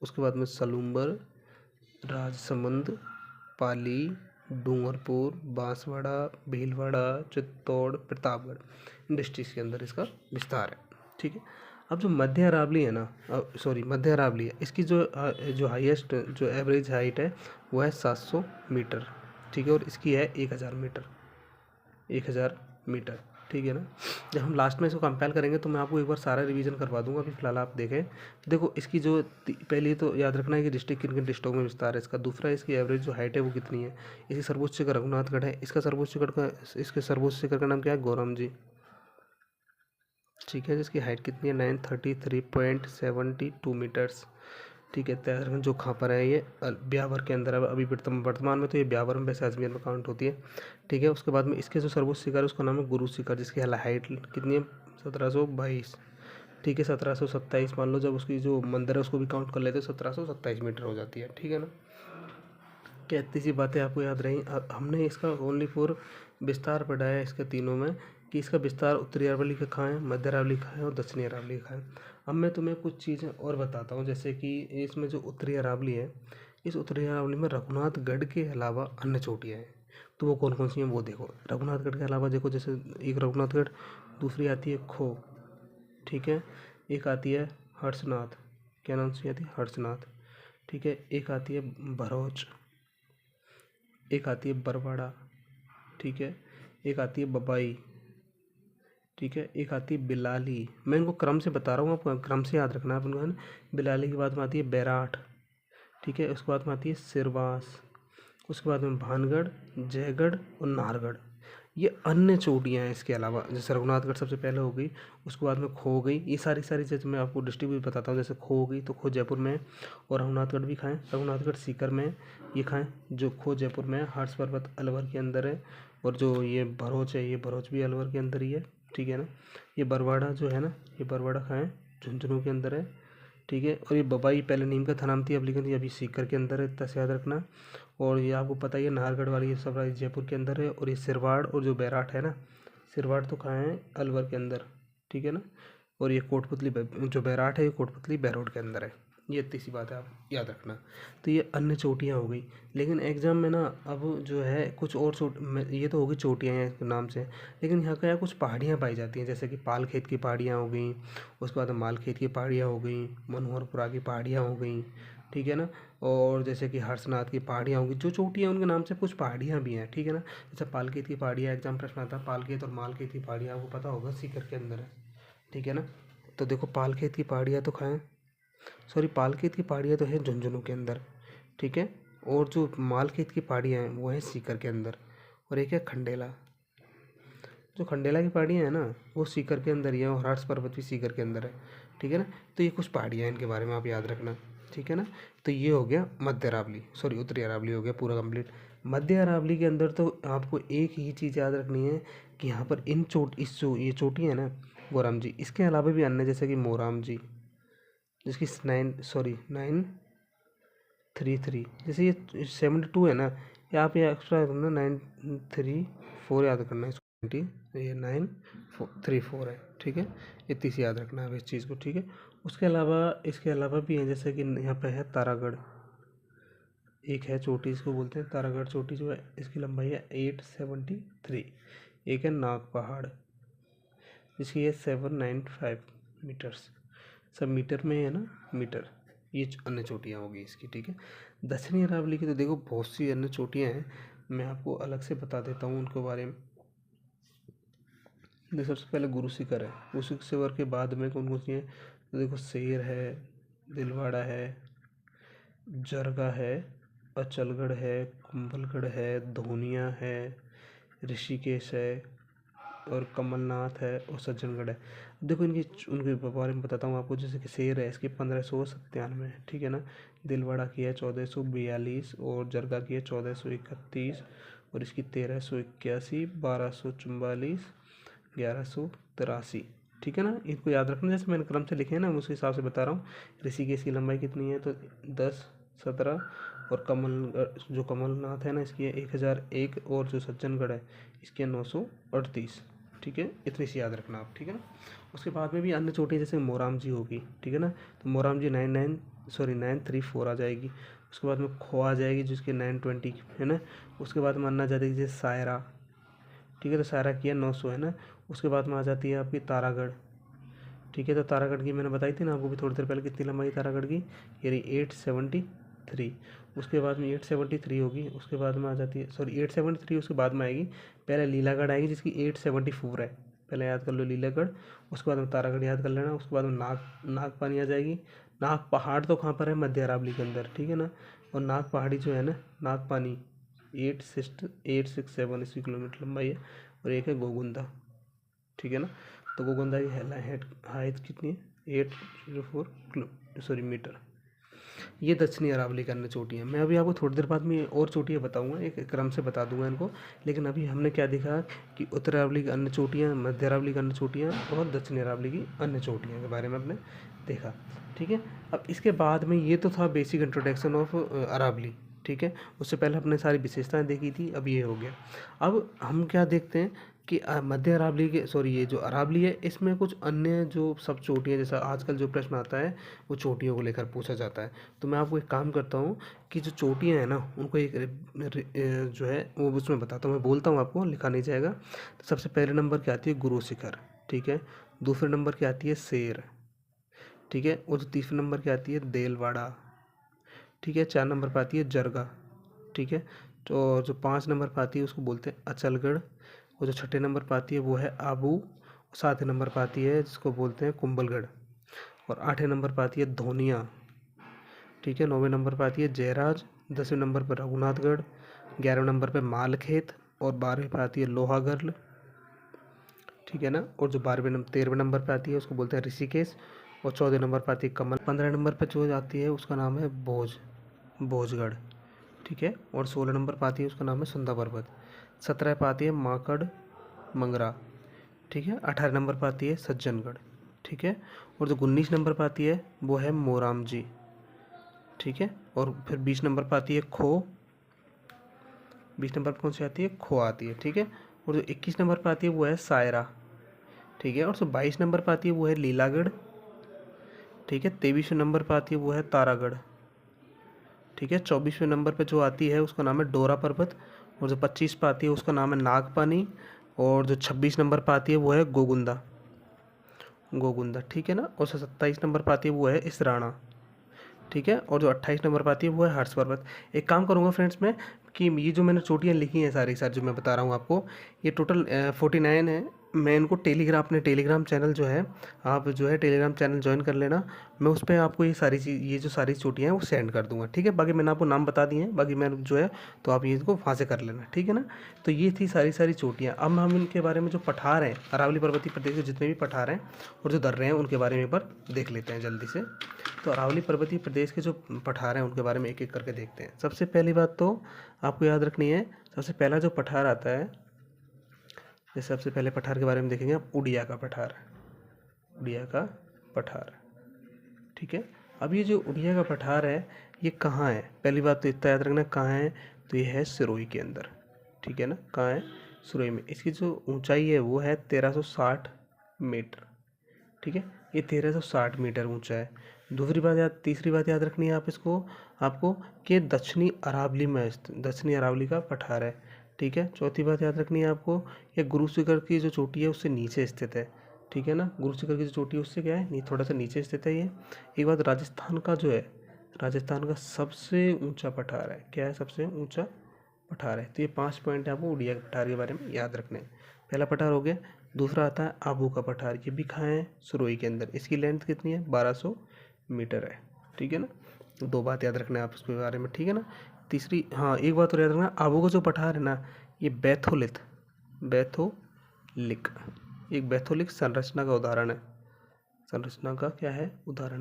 उसके बाद में सलूम्बर, राजसमंद, पाली, डूंगरपुर, बांसवाड़ा, भीलवाड़ा, चित्तौड़, प्रतापगढ़, इन डिस्ट्रिक्ट के अंदर इसका विस्तार है। ठीक है, अब जो मध्य अरावली है ना, सॉरी मध्य अरावली है, इसकी जो हाईएस्ट जो एवरेज हाइट है वो है 700 मीटर। ठीक है, और इसकी है 1000 मीटर, 1000 मीटर। ठीक है ना, जब हम लास्ट में इसको कंपेयर करेंगे तो मैं आपको एक बार सारा रिवीजन करवा दूंगा। अभी फिलहाल आप देखें, देखो इसकी जो पहले तो याद रखना है कि डिस्ट्रिक्ट किन किन डिस्ट्रिक्टों में विस्तार है इसका। दूसरा, इसकी एवरेज जो हाइट है वो कितनी है। इसकी सर्वोच्च शिखर रघुनाथगढ़ है, इसका सर्वोच्च शिखर का, इसके सर्वोच्च शिखर का नाम क्या है, गौरम जी। ठीक है, जिसकी हाइट कितनी है, 933.72 मीटर्स। ठीक है, तैयार जो कहाँ पर है, ये ब्यावर के अंदर है अभी वर्तमान में, तो ये ब्यावर में, वैसे अजमेर में काउंट होती है। ठीक है, उसके बाद में इसके जो सर्वोच्च शिखर है उसका नाम है गुरु शिखर, जिसकी हाइट कितनी है, 1722। ठीक है, 1727 मान लो, जब उसकी जो मंदिर है उसको भी काउंट कर लेते हैं, 1727 मीटर हो जाती है। ठीक है ना, क्या इतनी सी बातें आपको याद रही। हमने इसका ओनली फॉर विस्तार पढ़ा है इसके तीनों में, कि इसका विस्तार उत्तरी अरावली का कहाँ है, मध्य अरावली का है और दक्षिणी अरावली का है। अब मैं तुम्हें कुछ चीज़ें और बताता हूँ, जैसे कि इसमें जो उत्तरी अरावली है, इस उत्तरी अरावली में रघुनाथगढ़ के अलावा अन्य चोटियाँ हैं, तो वो कौन कौन सी हैं वो देखो। रघुनाथगढ़ के अलावा देखो, जैसे एक रघुनाथगढ़, दूसरी आती है खो, ठीक है, एक आती है हर्षनाथ, क्या नाम से आती है, हर्षनाथ। ठीक है, एक आती है भरोच, एक आती है बरवाड़ा। ठीक है, एक आती है बबाई। ठीक है, एक आती है बिलाली। मैं इनको क्रम से बता रहा हूँ, आपको क्रम से याद रखना है अपन को, है ना। बिलाली के बाद में आती है बैराठ। ठीक है, उसके बाद में आती है सिरवास, उसके बाद में भानगढ़, जयगढ़ और नाहरगढ़। ये अन्य चोटियाँ हैं इसके अलावा, जैसे रघुनाथगढ़ सबसे पहले हो गई, उसके बाद में खो हो गई। ये सारी चीज़ मैं आपको डिस्ट्रिब्यूट बताता हूँ। जैसे खो हो गई तो खो जयपुर में है, और रघुनाथगढ़ भी खाएँ, रघुनाथगढ़ सीकर में है, ये खाएँ। जो खो जयपुर में है, हर्ष पर्वत अलवर के अंदर है, और जो ये भरोच है, ये भरोच भी अलवर के अंदर ही है, ठीक है ना। ये बरवाड़ा जो है ना, ये बरवाड़ा खाएँ, झुंझुनू के अंदर है, ठीक है। और ये बबाई पहले नीम का थनाम थी, अब लेकिन ये अभी सीकर के अंदर है, इतना से याद रखना। और ये आपको पता ही है नाहरगढ़ वाली, ये सब जयपुर के अंदर है। और ये सिरवाड़ और जो बैराट है ना, सिरवाड़ तो कहाँ है, अलवर के अंदर, ठीक है ना। और ये कोटपुतली जो बैराट है, ये कोटपुतली बहरोड के अंदर है। ये इतनी सी बात है, आप याद रखना। तो ये अन्य चोटियाँ हो गई। लेकिन एग्ज़ाम में ना अब जो है कुछ और ये तो होगी चोटियाँ हैं नाम से, लेकिन यहाँ क्या कुछ पहाड़ियाँ पाई जाती हैं, जैसे कि पालखेत की पहाड़ियाँ हो गई, उसके बाद मालखेत की पहाड़ियाँ हो गई, मनोहरपुरा की पहाड़ियाँ हो गई, ठीक है ना। और जैसे कि हर्षनाथ की पहाड़ियाँ होंगी, जो चोटियाँ उनके नाम से कुछ पहाड़ियाँ भी हैं, ठीक है ना। जैसे पालखेत की पहाड़ियाँ, एग्जाम प्रश्न आता है, पालखेत और मालखेत की पहाड़ियाँ आपको पता होगा सीकर के अंदर है, ठीक है ना। तो देखो पालखेत की पहाड़ियाँ तो खाएँ, सॉरी पालखेत की पहाड़ियाँ तो है झुंझुनू के अंदर, ठीक है। और जो मालखेत की पहाड़ियाँ हैं वो है सीकर के अंदर। और एक है खंडेला, जो खंडेला की पहाड़ियाँ हैं ना, वो सीकर के अंदर ही है, और हर्ष पर्वत भी सीकर के अंदर है, ठीक है ना। तो ये कुछ पहाड़ियाँ हैं, इनके बारे में आप याद रखना, ठीक है ना। तो ये हो गया मध्य अरावली, सॉरी उत्तरी अरावली हो गया पूरा कंप्लीट। मध्य अरावली के अंदर तो आपको एक ही चीज़ याद रखनी है कि यहाँ पर ये चोटियाँ हैं ना, गोराम जी, इसके अलावा भी अन्य जैसे कि मोराम जी, जिसकी 933, जैसे ये 72 है ना, ये आप ये एक्स्ट्रा करना 934 याद करना है इसको, 20 ये 934 है, ठीक है। इतनी सी याद रखना है इस चीज़ को, ठीक है। इसके अलावा भी है, जैसे कि यहाँ पे है तारागढ़, एक है चोटी, इसको बोलते हैं तारागढ़ चोटी, जो है इसकी लंबाई है 873। एक है नाग पहाड़, इसकी है 795 मीटर्स, सब मीटर में है ना, मीटर। ये अन्य चोटियाँ होगी इसकी, ठीक है। दक्षिणी अरावली की तो देखो बहुत सी अन्य चोटियाँ हैं, मैं आपको अलग से बता देता हूँ उनके बारे में। देखो सबसे पहले गुरु शिखर है, गुरु शिखर के बाद में कौन कौन सी है, तो देखो शेर है, दिलवाड़ा है, जरगा है, अचलगढ़ है, कुंभलगढ़ है, धोनिया है, ऋषिकेश है, और कमलनाथ है, और सज्जनगढ़ है। देखो उनके बारे में बताता हूँ आपको। जैसे कि शेर है, इसकी 1597 है, ठीक है ना। दिलवाड़ा की है 1442, और जरगा की है 1431, और इसकी 1381, 1244, 1183, ठीक है ना। इनको याद रखना, जैसे मैंने क्रम से लिखे हैं ना, उस हिसाब से बता रहा हूँ। ऋषिकेश की लंबाई कितनी है, तो 10, 17, और जो कमलनाथ है ना, इसकी है 1001, और जो सज्जनगढ़ है इसकी है 938, ठीक है। इतनी सी याद रखना आप, ठीक है ना। उसके बाद में भी अन्य चोटियाँ जैसे मोराम जी होगी, ठीक है ना। तो मोराम जी 934 आ जाएगी। उसके बाद में खो आ जाएगी जिसकी 920 है ना। उसके बाद में अन्ना जाती है जैसे सायरा, ठीक है, तो सायरा की है 900 है ना। उसके बाद में आ जाती है आपकी तारागढ़, ठीक है। तो तारागढ़ की मैंने बताई थी ना आपको भी थोड़ी देर पहले, कितनी लंबाई तारागढ़ की, ये रही 873। उसके बाद में 873 होगी, उसके बाद में आ जाती है, सॉरी 873 उसके बाद में आएगी, पहले लीलागढ़ आएगी जिसकी 874 है, पहले याद कर लो लीलागढ़। उसके बाद में तारागढ़ याद कर लेना। उसके बाद में नागपानी आ जाएगी। नाग पहाड़ तो कहाँ पर है, मध्य अरावली के अंदर, ठीक है ना। और नाग पहाड़ी जो है ना, नागपानी 867 इसकी किलोमीटर लंबाई है। और एक है गोगुंदा, ठीक है ना। तो गोगुंदा की हाइट कितनी है, 804 मीटर। ये दक्षिणी अरावली की अन्य चोटियाँ। मैं अभी आपको थोड़ी देर बाद में और चोटियाँ बताऊंगा, एक क्रम से बता दूंगा इनको। लेकिन अभी हमने क्या देखा कि उत्तर अरावली की अन्य चोटियाँ, मध्य अरावली की अन्य चोटियाँ, और दक्षिणी अरावली की अन्य चोटियाँ के बारे में हमने देखा, ठीक है। अब इसके बाद में ये तो था बेसिक इंट्रोडक्शन ऑफ अरावली, ठीक है। उससे पहले हमने सारी विशेषताएं देखी थी, अब ये हो गया। अब हम क्या देखते हैं कि मध्य अरावली के, सॉरी ये जो अरावली है, इसमें कुछ अन्य जो सब चोटियाँ, जैसा आजकल जो प्रश्न आता है वो चोटियों को लेकर पूछा जाता है। तो मैं आपको एक काम करता हूँ कि जो चोटियाँ हैं ना, उनको एक जो है वो उसमें बताता हूँ, मैं बोलता हूँ आपको, लिखा नहीं जाएगा। तो सबसे पहले नंबर की आती है गुरु शिखर, ठीक है। दूसरे नंबर की आती है शेर, ठीक है। और जो तीसरे नंबर की आती है देलवाड़ा, ठीक है। 4 नंबर पर आती है जरगा, ठीक है। तो जो 5 नंबर पर आती है उसको बोलते हैं अचलगढ़। और जो छठे नंबर पर आती है वो है आबू। 7वें नंबर पर आती है जिसको बोलते हैं कुंभलगढ़। और 8वें नंबर पर आती है धोनिया, ठीक है। 9वें नंबर पर आती है जयराज। 10वें नंबर पर रघुनाथगढ़। 11वें नंबर पर मालखेत। और 12वें पे आती है लोहागढ़, ठीक है ना। और जो 13वें नंबर पे आती है उसको बोलते हैं ऋषिकेश। और 14 नंबर पे आती है कमल। 15 नंबर पे जो आती है उसका नाम है भोजगढ़, ठीक है। और 16 नंबर पे आती है उसका नाम है सुंदर पर्वत। 17 पे आती है माकड़ मंगरा, ठीक है। 18 नंबर पर आती है सज्जनगढ़, ठीक है। और जो 19 नंबर पर आती है वो है मोरामजी, ठीक है। और फिर 20 नंबर पर आती है 20 नंबर पर कौन सी आती है, खो आती है, ठीक है। और जो 21 नंबर पर आती है वो है सायरा, ठीक है। और जो 22 नंबर पर आती है वो है लीलागढ़, ठीक है। 23वें नंबर पर आती है वो है तारागढ़, ठीक है। 24वें नंबर पर जो आती है उसका नाम है डोरा पर्वत। और जो 25 पर आती है उसका नाम है नागपानी। और जो 26 नंबर पर आती है वो है गोगुंदा, ठीक है ना। और 27 नंबर पर आती है वो है इसराना, ठीक है। और जो 28 नंबर पर आती है वो है हर्ष पर्वत। एक काम करूँगा फ्रेंड्स मैं कि ये जो मैंने चोटियाँ लिखी हैं सारी जो मैं बता रहा हूँ आपको, ये टोटल 49 है। मैं इनको अपने टेलीग्राम चैनल जो है, आप जो है टेलीग्राम चैनल ज्वाइन कर लेना। मैं उस पर आपको ये जो सारी चोटियाँ हैं वो सेंड कर दूँगा, ठीक है। बाकी मैंने आपको नाम बता दिए हैं, बाकी मैं जो है तो आप ये इसको वहाँ से कर लेना, ठीक है ना। तो ये थी सारी चोटियाँ। अब हम इनके बारे में जो पठार हैं, अरावली पर्वतीय प्रदेश के जितने भी पठार हैं और जो दर्रे हैं उनके बारे में एक बार देख लेते हैं जल्दी से। तो अरावली पर्वतीय प्रदेश के जो पठार हैं उनके बारे में एक एक करके देखते हैं। सबसे पहली बात तो आपको याद रखनी है, सबसे पहला जो पठार आता है, जैसे सबसे पहले पठार के बारे में देखेंगे आप, उड़िया का पठार, ठीक है। अब ये जो उड़िया का पठार है ये कहाँ है, पहली बात तो इतना याद रखना कहाँ है, तो ये है सिरोही के अंदर, ठीक है ना। कहाँ है, सिरोही में। इसकी जो ऊंचाई है वो है 1360 मीटर, ठीक है। ये 1360 मीटर ऊंचा है। तीसरी बात याद रखनी है आपको कि दक्षिणी अरावली का पठार है, ठीक है। चौथी बात याद रखनी है आपको, ये गुरु शिखर की जो चोटी है उससे नीचे स्थित है, ठीक है ना। गुरु शिखर की जो चोटी है उससे क्या है, थोड़ा सा नीचे स्थित है ये। एक बात, राजस्थान का सबसे ऊंचा पठार है, क्या है, सबसे ऊंचा पठार है। तो ये 5 पॉइंट आपको उड़िया के पठार के बारे में याद रखने हैं। पहला पठार हो गया। दूसरा आता है आबू का पठार, ये भी कहाँ है, सिरोही के अंदर। इसकी लेंथ कितनी है, 1200 मीटर है, ठीक है ना। तो 2 बात याद रखना है आप उसके बारे में, ठीक है ना। तीसरी, हाँ एक बात और याद रखना, आबू का जो पठार है ना, ये बैथोलिक एक बैथोलिक संरचना का उदाहरण है,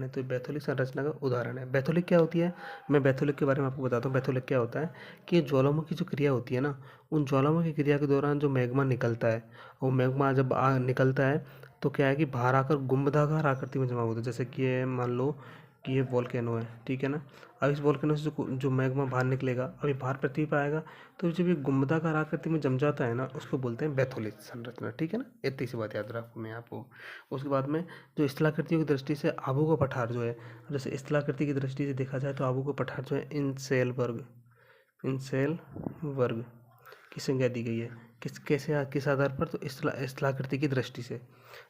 तो बैथोलिक संरचना का उदाहरण है। बैथोलिक क्या होती है, मैं बैथोलिक के बारे में आपको बताता हूँ। बैथोलिक क्या होता है कि ज्वालामुखी जो क्रिया होती है ना, उन ज्वालामुखी क्रिया के दौरान जो मैग्मा निकलता है, वो मैग्मा जब निकलता है तो क्या है कि बाहर आकर गुंबदाकार आकृति में जमा होता है। जैसे कि ये मान लो कि ये वोल्केनो है, ठीक है ना। अब इस वोल्केनो से जो मैग्मा बाहर निकलेगा, अभी बाहर पृथ्वी पर आएगा, तो जब ये गुंबदाकार आकृति में जम जाता है ना, उसको बोलते हैं बैथोलिक संरचना, ठीक है ना। इतनी सी बात याद रखनी है आपको। उसके बाद में जो स्थलाकृतियों की दृष्टि से आबू का पठार जो है, जैसे स्थलाकृति की दृष्टि से देखा जाए तो आबू का पठार जो है इंसेल वर्ग की संज्ञा दी गई है। किस आधार पर, तो स्थलाकृति की दृष्टि से।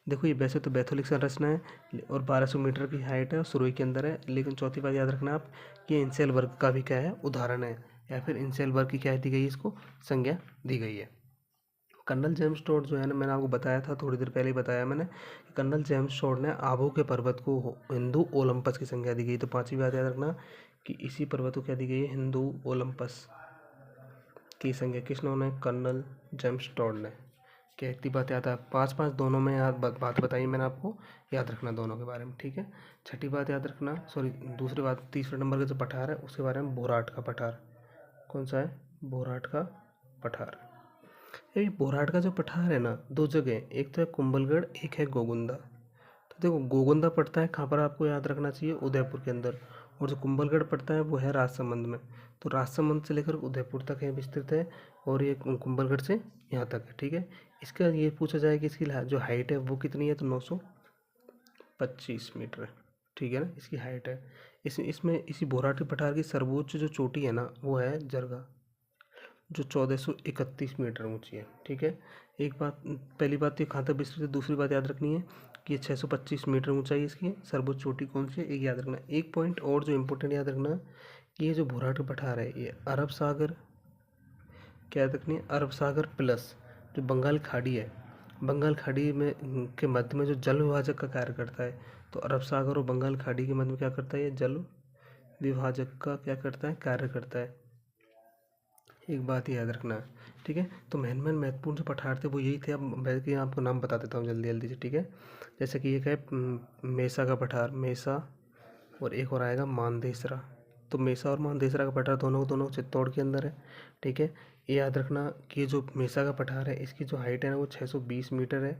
देखो ये वैसे तो बैथोलिक संरचना है और 1200 मीटर की हाइट है और सुरोही के अंदर है, लेकिन चौथी बात याद रखना आप कि इंसेल वर्ग का भी क्या है, उदाहरण है, या फिर इंसेल वर्ग की क्या दी गई है, इसको संज्ञा दी गई है। कर्नल जेम्स टोड जो है ना, मैंने आपको बताया था, थोड़ी देर पहले ही बताया मैंने, कर्नल जेम्स टोड ने आबू के पर्वत को हिंदू ओलंपस की संज्ञा दी गई। तो 5वीं बात याद रखना कि इसी पर्वत को क्या दी गई है, हिंदू ओलंपस की संज्ञा किसने, उन्होंने, कर्नल जेम्स टोड ने। क्या इतनी बात याद है, 5 दोनों में याद बात बताई मैंने आपको, याद रखना दोनों के बारे में, ठीक है। छठी बात याद रखना, दूसरी बात, तीसरे नंबर का जो पठार है उसके बारे में, बोराट का पठार। कौन सा है, बोराट का पठार। ये बोराट का जो पठार है ना, 2 जगह, एक तो है कुंभलगढ़, एक है गोगुंदा। तो देखो गोगुंदा पड़ता है कहाँ पर, आपको याद रखना चाहिए, उदयपुर के अंदर। और जो कुंभलगढ़ पड़ता है वो है राजसमंद में। तो राजसमंद से लेकर उदयपुर तक है विस्तृत है, और ये कुंभलगढ़ से यहाँ तक है, ठीक है। इसका ये पूछा जाए कि इसकी जो हाइट है वो कितनी है, तो 925 मीटर है, ठीक है ना, इसकी हाइट है। इसमें इसी बोराट के पठार की सर्वोच्च जो चोटी है ना, वो है जरगा, जो 1431 मीटर ऊंची है, ठीक है। एक बात, पहली बात तो ये कहाँ तक विस्तृत है, दूसरी बात याद रखनी है कि ये 625 मीटर ऊंचाई इसकी सर्वोच्च चोटी कौन सी है, एक याद रखना। एक पॉइंट और जो इम्पोर्टेंट याद रखना कि ये जो बोराट पठार है, ये अरब सागर, क्या याद रखनी है, अरब सागर प्लस जो बंगाल खाड़ी है, बंगाल खाड़ी में के मध्य में जो जल विभाजक का कार्य करता है। तो अरब सागर और बंगाल खाड़ी के मध्य में क्या करता है, ये जल विभाजक का क्या करता है, कार्य करता है। एक बात याद रखना, ठीक है। तो महत्वपूर्ण जो पठार थे वो यही थे। अब मैं कि आपको नाम बता देता हूँ जल्दी जल्दी से, ठीक है। जैसे कि एक है मेसा का पठार, मेसा, और एक और आएगा मानदेसरा। तो मेसा और मानदेसरा का पठार दोनों दोनों चित्तौड़ के अंदर है, ठीक है। ये याद रखना कि जो मेसा का पठार है इसकी जो हाइट है ना वो 620 मीटर है,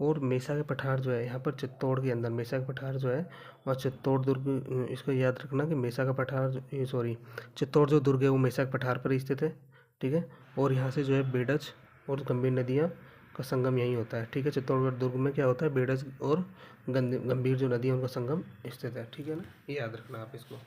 और मेसा के पठार जो है यहाँ पर चित्तौड़ के अंदर मेसा का पठार जो है और चित्तौड़ दुर्ग, इसको याद रखना कि मेसा का पठार सॉरी चित्तौड़ जो दुर्ग है वो मेसा के पठार पर स्थित है, ठीक है। और यहाँ से जो है बेडज और गंभीर नदियाँ का संगम यहीं होता है, ठीक है। चित्तौड़गढ़ दुर्ग में क्या होता है, बेडज और गंभीर जो नदी है उनका संगम स्थित है, ठीक है ना। ये याद रखना आप इसको।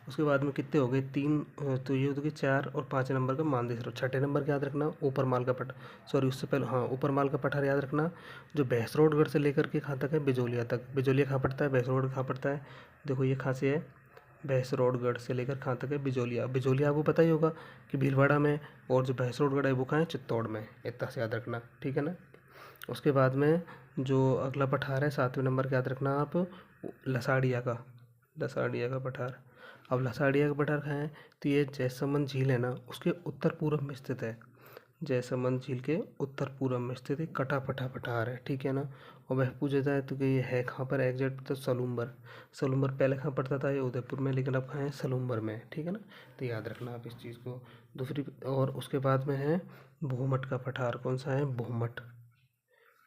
उसके बाद में कितने हो गए, तीन, तो ये हो गए 4 और 5 नंबर का मानदेसरा। छठे नंबर का याद रखना ऊपर माल का पठार, सॉरी उससे पहले हाँ ऊपर माल का पठार याद रखना, जो भैंसरोडगढ़ से लेकर के कहाँ तक है, बिजोलिया तक। बिजोलिया कहाँ पड़ता है, भैंसरोड कहाँ पड़ता है, देखो ये कहाँ से है, भैंसरोडगढ़ से लेकर कहाँ तक है, बिजोलिया। बिजोलिया आपको पता ही होगा कि भीलवाड़ा में, और जो भैंसरोडगढ़ है वो कहाँ है, चित्तौड़ में। इतना से याद रखना, ठीक है ना। उसके बाद में जो अगला पठार है 7वें नंबर का याद रखना आप, लसाड़िया का, लसाड़िया का पठार। अब लसाड़िया का पठार कहाँ है, तो ये जयसमंद झील है ना उसके उत्तर पूर्व में स्थित है। जयसमंद झील के उत्तर पूर्व में स्थित एक कटापठा पठार है, ठीक है ना। और वह पूछा जाए तो कि ये है कहाँ पर एग्जैक्ट, तो सलूम्बर। सलूम्बर पहले कहाँ पड़ता था, ये उदयपुर में, लेकिन अब कहाँ है, सलूम्बर में, ठीक है ना। तो याद रखना आप इस चीज़ को। दूसरी, और उसके बाद में है भूमट का पठार। कौन सा है, भूमट।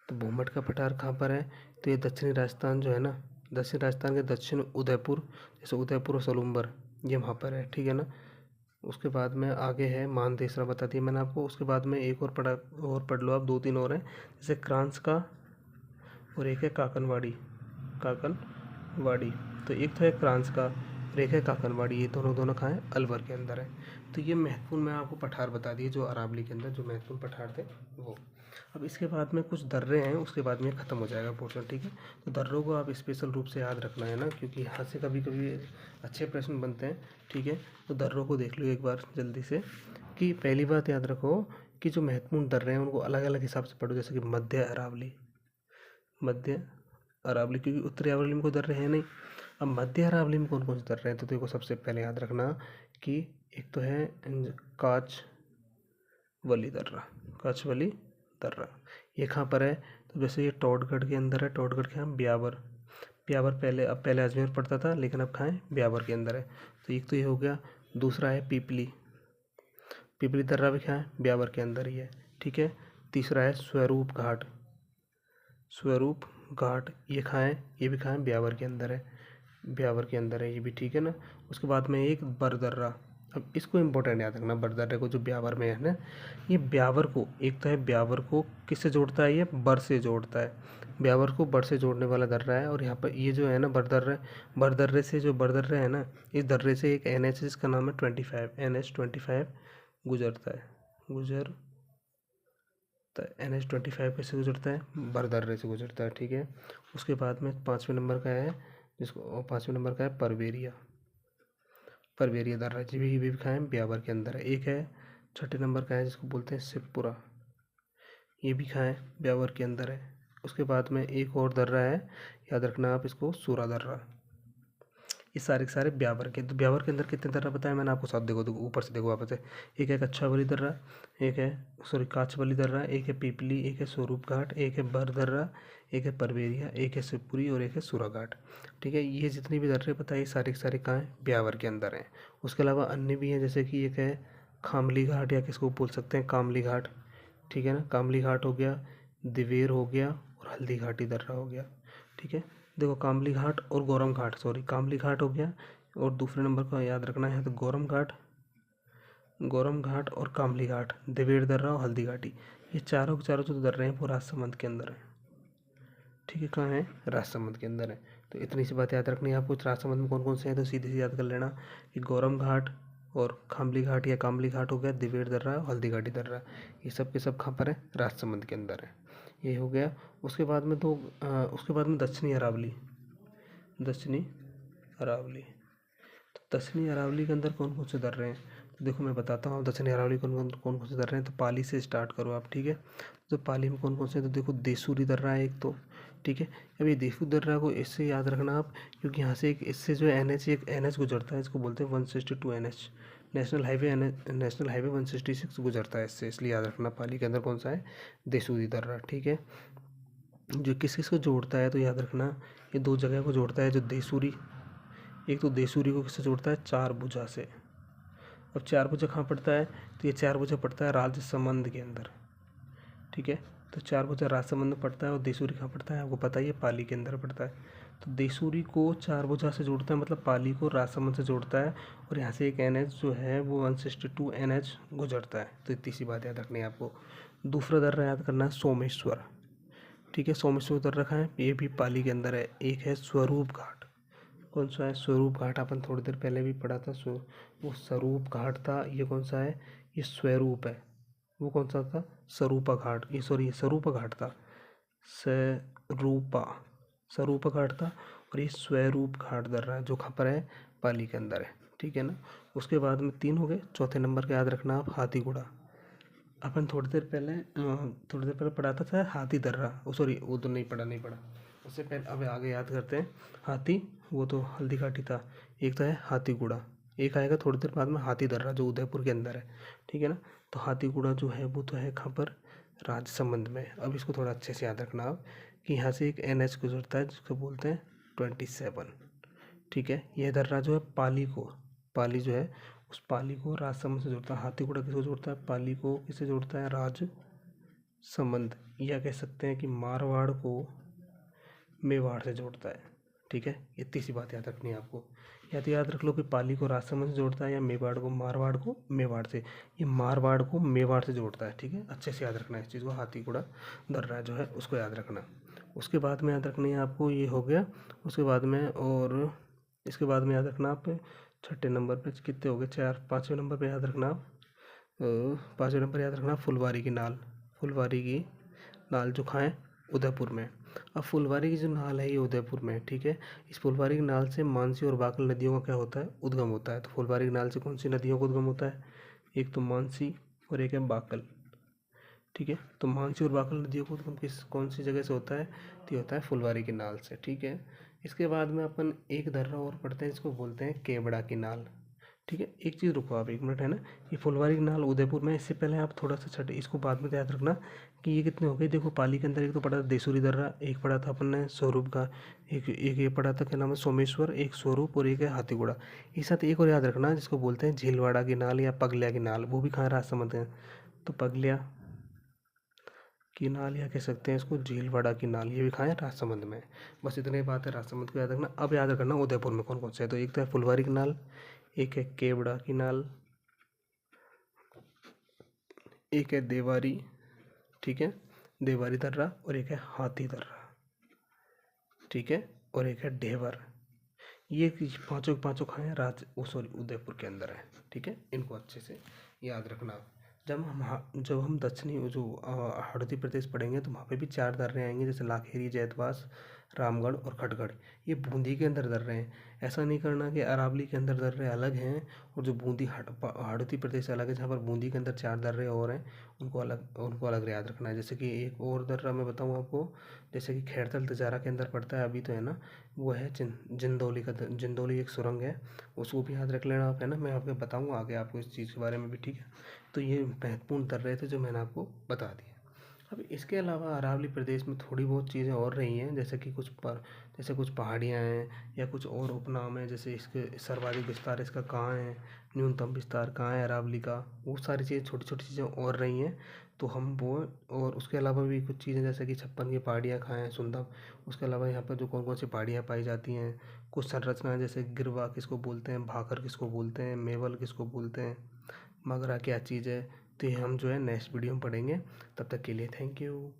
तो भूमट का पठार कहाँ पर है, तो ये दक्षिणी राजस्थान जो है ना, दक्षिण राजस्थान के दक्षिण उदयपुर, जैसे उदयपुर और सलूम्बर, ये वहाँ पर है, ठीक है ना। उसके बाद में आगे है मानदेसरा, बता दिया मैंने आपको। उसके बाद में एक और पढ़ा, और पढ़ लो आप, 2-3 और हैं, जैसे क्रांस का, और एक है काकनवाड़ी, काकनवाड़ी। तो एक तो है क्रांस का और एक है काकनवाड़ी, ये दोनों दोनों कहाँ है, अलवर के अंदर है। तो ये महत्वपूर्ण मैं आपको पठार बता दिए जो अरावली के अंदर जो महत्वपूर्ण पठार थे वो। अब इसके बाद में कुछ दर्रे हैं, उसके बाद में ख़त्म हो जाएगा पोर्शन, ठीक है। तो दर्रों को आप स्पेशल रूप से याद रखना है ना, क्योंकि यहाँ से कभी कभी अच्छे प्रश्न बनते हैं, ठीक है। तो दर्रों को देख लो एक बार जल्दी से, कि पहली बात याद रखो कि जो महत्वपूर्ण दर्रे हैं उनको अलग अलग हिसाब से पढ़ो। जैसे कि मध्य अरावली, मध्य अरावली, क्योंकि उत्तरी अरावली में कोई दर्रे हैं नहीं। अब मध्य अरावली में कौन कौन से दर्रे हैं, तो देखो सबसे पहले याद रखना कि एक तो है कांचवली दर्रा, कांचवली दर्रा, ये कहाँ पर है, तो जैसे ये टोडगढ़ के अंदर है, टोडगढ़ के यहाँ ब्यावर, ब्यावर पहले, अब पहले अजमेर पड़ता था लेकिन अब कहाँ है, ब्यावर के अंदर है। तो एक तो ये हो गया। दूसरा है पीपली, पीपली दर्रा भी कहाँ है, ब्यावर के अंदर ही है, ठीक है। तीसरा है स्वरूप घाट, स्वरूप घाट, ये कहाँ है, ये भी कहाँ है, ब्यावर के अंदर है, ब्यावर के अंदर है ये भी, ठीक है ना। उसके बाद में एक बरदर्रा। अब इसको इम्पोर्टेंट याद रखना, बरदर्रे को जो ब्यावर में है ना, ये ब्यावर को, एक तो है ब्यावर को किससे जोड़ता है, ये बर से जोड़ता है, ब्यावर को बर से जोड़ने वाला दर्रा है। और यहाँ पर ये जो है ना बरदर्रा, बरदर्रे से जो बरदर्रा है ना, इस दर्रे से एक NH जिसका नाम है 25, NH 25 गुजरता है, NH 25 कैसे गुजरता है, बरदर्रे से गुजरता है, ठीक है। उसके बाद में 5वें नंबर का है, जिसको 5वें नंबर का है परवेरिया, परवेरिया दर्रा, ये भी कहाँ है, ब्यावर के अंदर है। एक है 6ठे नंबर का है जिसको बोलते हैं शिवपुरा, ये भी कहाँ है, ब्यावर के अंदर है। उसके बाद में एक और दर्रा है, याद रखना आप इसको, सूरा दर्रा। ये सारे के सारे ब्यावर के, तो ब्यावर के अंदर कितने दर्रा बताए मैंने आपको, साथ देखो, देखो ऊपर से देखो वापस से। एक है कच्छावली दर्रा, एक है सॉरी कांचवली दर्रा, एक है पीपली, एक है स्वरूप घाट, एक है बर दर्रा, एक है परवेरिया, एक है शिवपुरी और एक है सूरा घाट, ठीक है। ये जितने भी दर्रे बताए सारे के सारे कहाँ हैं, ब्यावर के अंदर हैं। उसके अलावा अन्य भी हैं, जैसे कि एक है खामली घाट, या किसको बोल सकते हैं, कामली घाट, ठीक है ना। कामली घाट हो गया, दिवेर हो गया, और हल्दी घाटी दर्रा हो गया, ठीक है। देखो कामली घाट और गौरम घाट, सॉरी कामली घाट हो गया, और दूसरे नंबर का याद रखना है तो गौरम घाट, गौरम घाट और कामली घाट, दिवेर दर्रा और हल्दी घाटी, ये चारों के चारों जो दर्रे हैं वो राजसमंद के अंदर है, ठीक है। कहाँ है, राजसमंद के अंदर है। तो इतनी सी बात याद रखनी है आपको। राजसमंद में कौन कौन से हैं, तो सीधे से याद कर लेना कि गौरम घाट और खामली घाट या कामली घाट हो गया, दिवेर दर्रा और हल्दी घाटी दर्रा, ये सब के सब कहाँ पर है, राजसमंद के अंदर है, ये हो गया। उसके बाद में तो उसके बाद में दक्षिणी अरावली, दक्षिणी अरावली, तो दक्षिणी अरावली के अंदर कौन कौन से दर्रे हैं, तो देखो मैं बताता हूँ दक्षिणी अरावली कौन कौन से दर्रे हैं। तो पाली से स्टार्ट करो आप, ठीक है। तो पाली में कौन कौन से हैं, तो देखो देसूरी दर्रा है एक तो, ठीक है। अब ये देसूरी दर्रा को इससे याद रखना आप, क्योंकि यहाँ से एक इससे जो NH, एक NH गुजरता है, इसको बोलते हैं 162 NH, नेशनल हाईवे 166 गुजरता है इससे, इसलिए याद रखना। पाली के अंदर कौन सा है? देसूरी दर्रा। ठीक है, जो किस किस को जोड़ता है तो याद रखना, ये दो जगह को जोड़ता है, जो देसूरी, एक तो देसूरी को किससे जोड़ता है? चार भुजा से। अब चार भुजा कहाँ पड़ता है? तो ये चार भुजा पड़ता है राजसमंद के अंदर। ठीक है, तो चार भुजा राजसमंद में पड़ता है, और देसूरी कहाँ पड़ता है? आपको पता ही है, पाली के अंदर पड़ता है। तो देसूरी को चार भुजा से जोड़ता है, मतलब पाली को राजसमंद से जोड़ता है, और यहाँ से एक NH जो है वो 162 NH गुजरता है। तो इतनी सी बात याद रखनी है आपको। दूसरा दर्रा याद करना है सोमेश्वर। ठीक है, सोमेश्वर दर्रा कहाँ है? ये भी पाली के अंदर है। एक है स्वरूप घाट। कौन सा है? स्वरूप घाट। अपन थोड़ी देर पहले भी पढ़ा था, वो स्वरूप घाट था। ये कौन सा है? ये स्वरूप है। वो कौन सा था? स्वरूपा घाट। ये सॉरी, स्वरूपा घाट था। स्वरूपा स्वरूपा घाट था, और ये स्वरूप घाट दर्रा जो कहाँ पर है? पाली के अंदर है। ठीक है ना। उसके बाद में 3 हो गए। चौथे नंबर का याद रखना आप, हाथीगुड़ा। अपन थोड़ी देर पहले पढ़ा था हाथी दर्रा। ओ सॉरी, वो तो नहीं पढ़ा। उससे पहले अब आगे याद करते हैं। हाथी, वो तो हल्दी घाटी था। एक तो है हाथीगुड़ा, एक आएगा थोड़ी देर बाद में हाथी दर्रा, जो उदयपुर के अंदर है। ठीक है ना। तो हाथीगुड़ा जो है वो तो है कहाँ पर? राजसमंद में। अब इसको थोड़ा अच्छे से याद रखना आप, कि यहाँ से एक NH गुजरता है जिसको बोलते हैं 27। ठीक है, यह दर्रा जो है पाली जो है उस पाली को राजसमंद से जोड़ता है। हाथीगुड़ा किसको जोड़ता है? पाली को किससे जोड़ता है? राजसमंद, या कह सकते हैं कि मारवाड़ को मेवाड़ से जोड़ता है। ठीक है, इतनी सी बात याद रखनी है आपको। या तो याद रख लो कि पाली को राजसमंद से जोड़ता है, या मारवाड़ को मेवाड़ से। ये मारवाड़ को मेवाड़ से जोड़ता है। ठीक है, अच्छे से याद रखना है इस चीज़ को। हाथीगुड़ा दर्रा जो है उसको याद रखना। उसके बाद में याद रखनी है आपको, ये हो गया। उसके बाद में, और इसके बाद में याद रखना आप, छठे नंबर पे कितने हो गए? 4। पाँचवें नंबर पे याद रखना आप, पाँचवें नंबर याद रखना फुलवारी की नाल। फुलवारी की नाल जो कहाँ है? उदयपुर में। अब फुलवारी की जो नाल है ये उदयपुर में है। ठीक है, इस फुलवारी की नाल से मानसी और बाकल नदियों का क्या होता है? उद्गम होता है। तो फुलवारी की नाल से कौन सी नदियों का उद्गम होता है? एक तो मानसी और एक है बाकल। ठीक है, तो मानसी और बाकल नदियों का उद्गम कौन सी जगह से होता है? तो ये होता है फुलवारी की नाल से। ठीक है, इसके बाद में अपन एक दर्रा और पढ़ते हैं, इसको बोलते हैं केवड़ा की नाल। ठीक है, एक चीज़ रुको आप, 1 मिनट है ना। ये फुलवारी की नाल उदयपुर में। इससे पहले आप थोड़ा सा छठे, इसको बाद में याद रखना कि ये कितने हो गए। देखो, पाली के अंदर एक तो पढ़ा था देसूरी दर्रा, एक पढ़ा था अपन ने स्वरूप का, एक ये पढ़ा था, क्या नाम है? सोमेश्वर, एक स्वरूप, और एक है हाथीगुड़ा। इस साथ एक और याद रखना जिसको बोलते हैं झीलवाड़ा की नाल या पगलिया की नाल। वो भी कहाँ? राजसमंद है। तो पगलिया की नाल, या कह सकते हैं इसको झीलवाड़ा की नाल, ये भी कहाँ है? राजसमंद में। बस इतनी बात है, राजसमंद को याद रखना। अब याद रखना उदयपुर में कौन कौन से है। तो एक तो है फुलवारी की नाल, एक है केवड़ा की नाल, एक है देवारी। ठीक है, देवारी दर्रा, और एक है हाथी दर्रा। ठीक है, और एक है ढेवर। ये पांचों के पांचों कहाँ हैं? सॉरी, उदयपुर के अंदर है। ठीक है, इनको अच्छे से याद रखना। जब हम दक्षिणी जो हड़ौती प्रदेश पढ़ेंगे तो वहाँ पे भी 4 दर्रे आएंगे, जैसे लाखेरी, जैतवास, रामगढ़ और खटगढ़। ये बूंदी के अंदर दर्रे हैं। ऐसा नहीं करना कि अरावली के अंदर दर्रे अलग हैं और जो हड़ौती प्रदेश अलग है, जहाँ पर बूंदी के अंदर 4 दर्रे और हैं, उनको अलग याद रखना है। जैसे कि एक और दर्रा मैं बताऊँ आपको, जैसे कि खैरतल तिजारा के अंदर पड़ता है अभी, तो है ना, वो है जिंदौली एक सुरंग है, उसको भी याद रख लेना आप, है ना। मैं आपको बताऊँगा आगे आपको इस चीज़ के बारे में भी। ठीक है, तो ये महत्वपूर्ण दर्रे थे जो मैंने आपको बता दिए। अब इसके अलावा अरावली प्रदेश में थोड़ी बहुत चीज़ें और रही हैं, जैसे कि जैसे कुछ पहाड़ियाँ हैं, या कुछ और उपनाम है, जैसे इसके सर्वाधिक विस्तार इसका कहाँ है, न्यूनतम विस्तार कहाँ है अरावली का, वो सारी चीज़ें, छोटी छोटी चीज़ें और रही हैं। तो हम वो, और उसके अलावा भी कुछ चीज़ें, जैसे कि 56 की पहाड़ियाँ कहाँ हैं, सुंदर। उसके अलावा यहाँ पर जो कौन कौन सी पहाड़ियाँ पाई जाती हैं, कुछ संरचनाएं, जैसे गिरवा किसको बोलते हैं, भाकर किसको बोलते हैं, मेवल किसको बोलते हैं, मगरा क्या चीज़ है। तो ये हम जो है नेक्स्ट वीडियो में पढ़ेंगे। तब तक के लिए थैंक यू।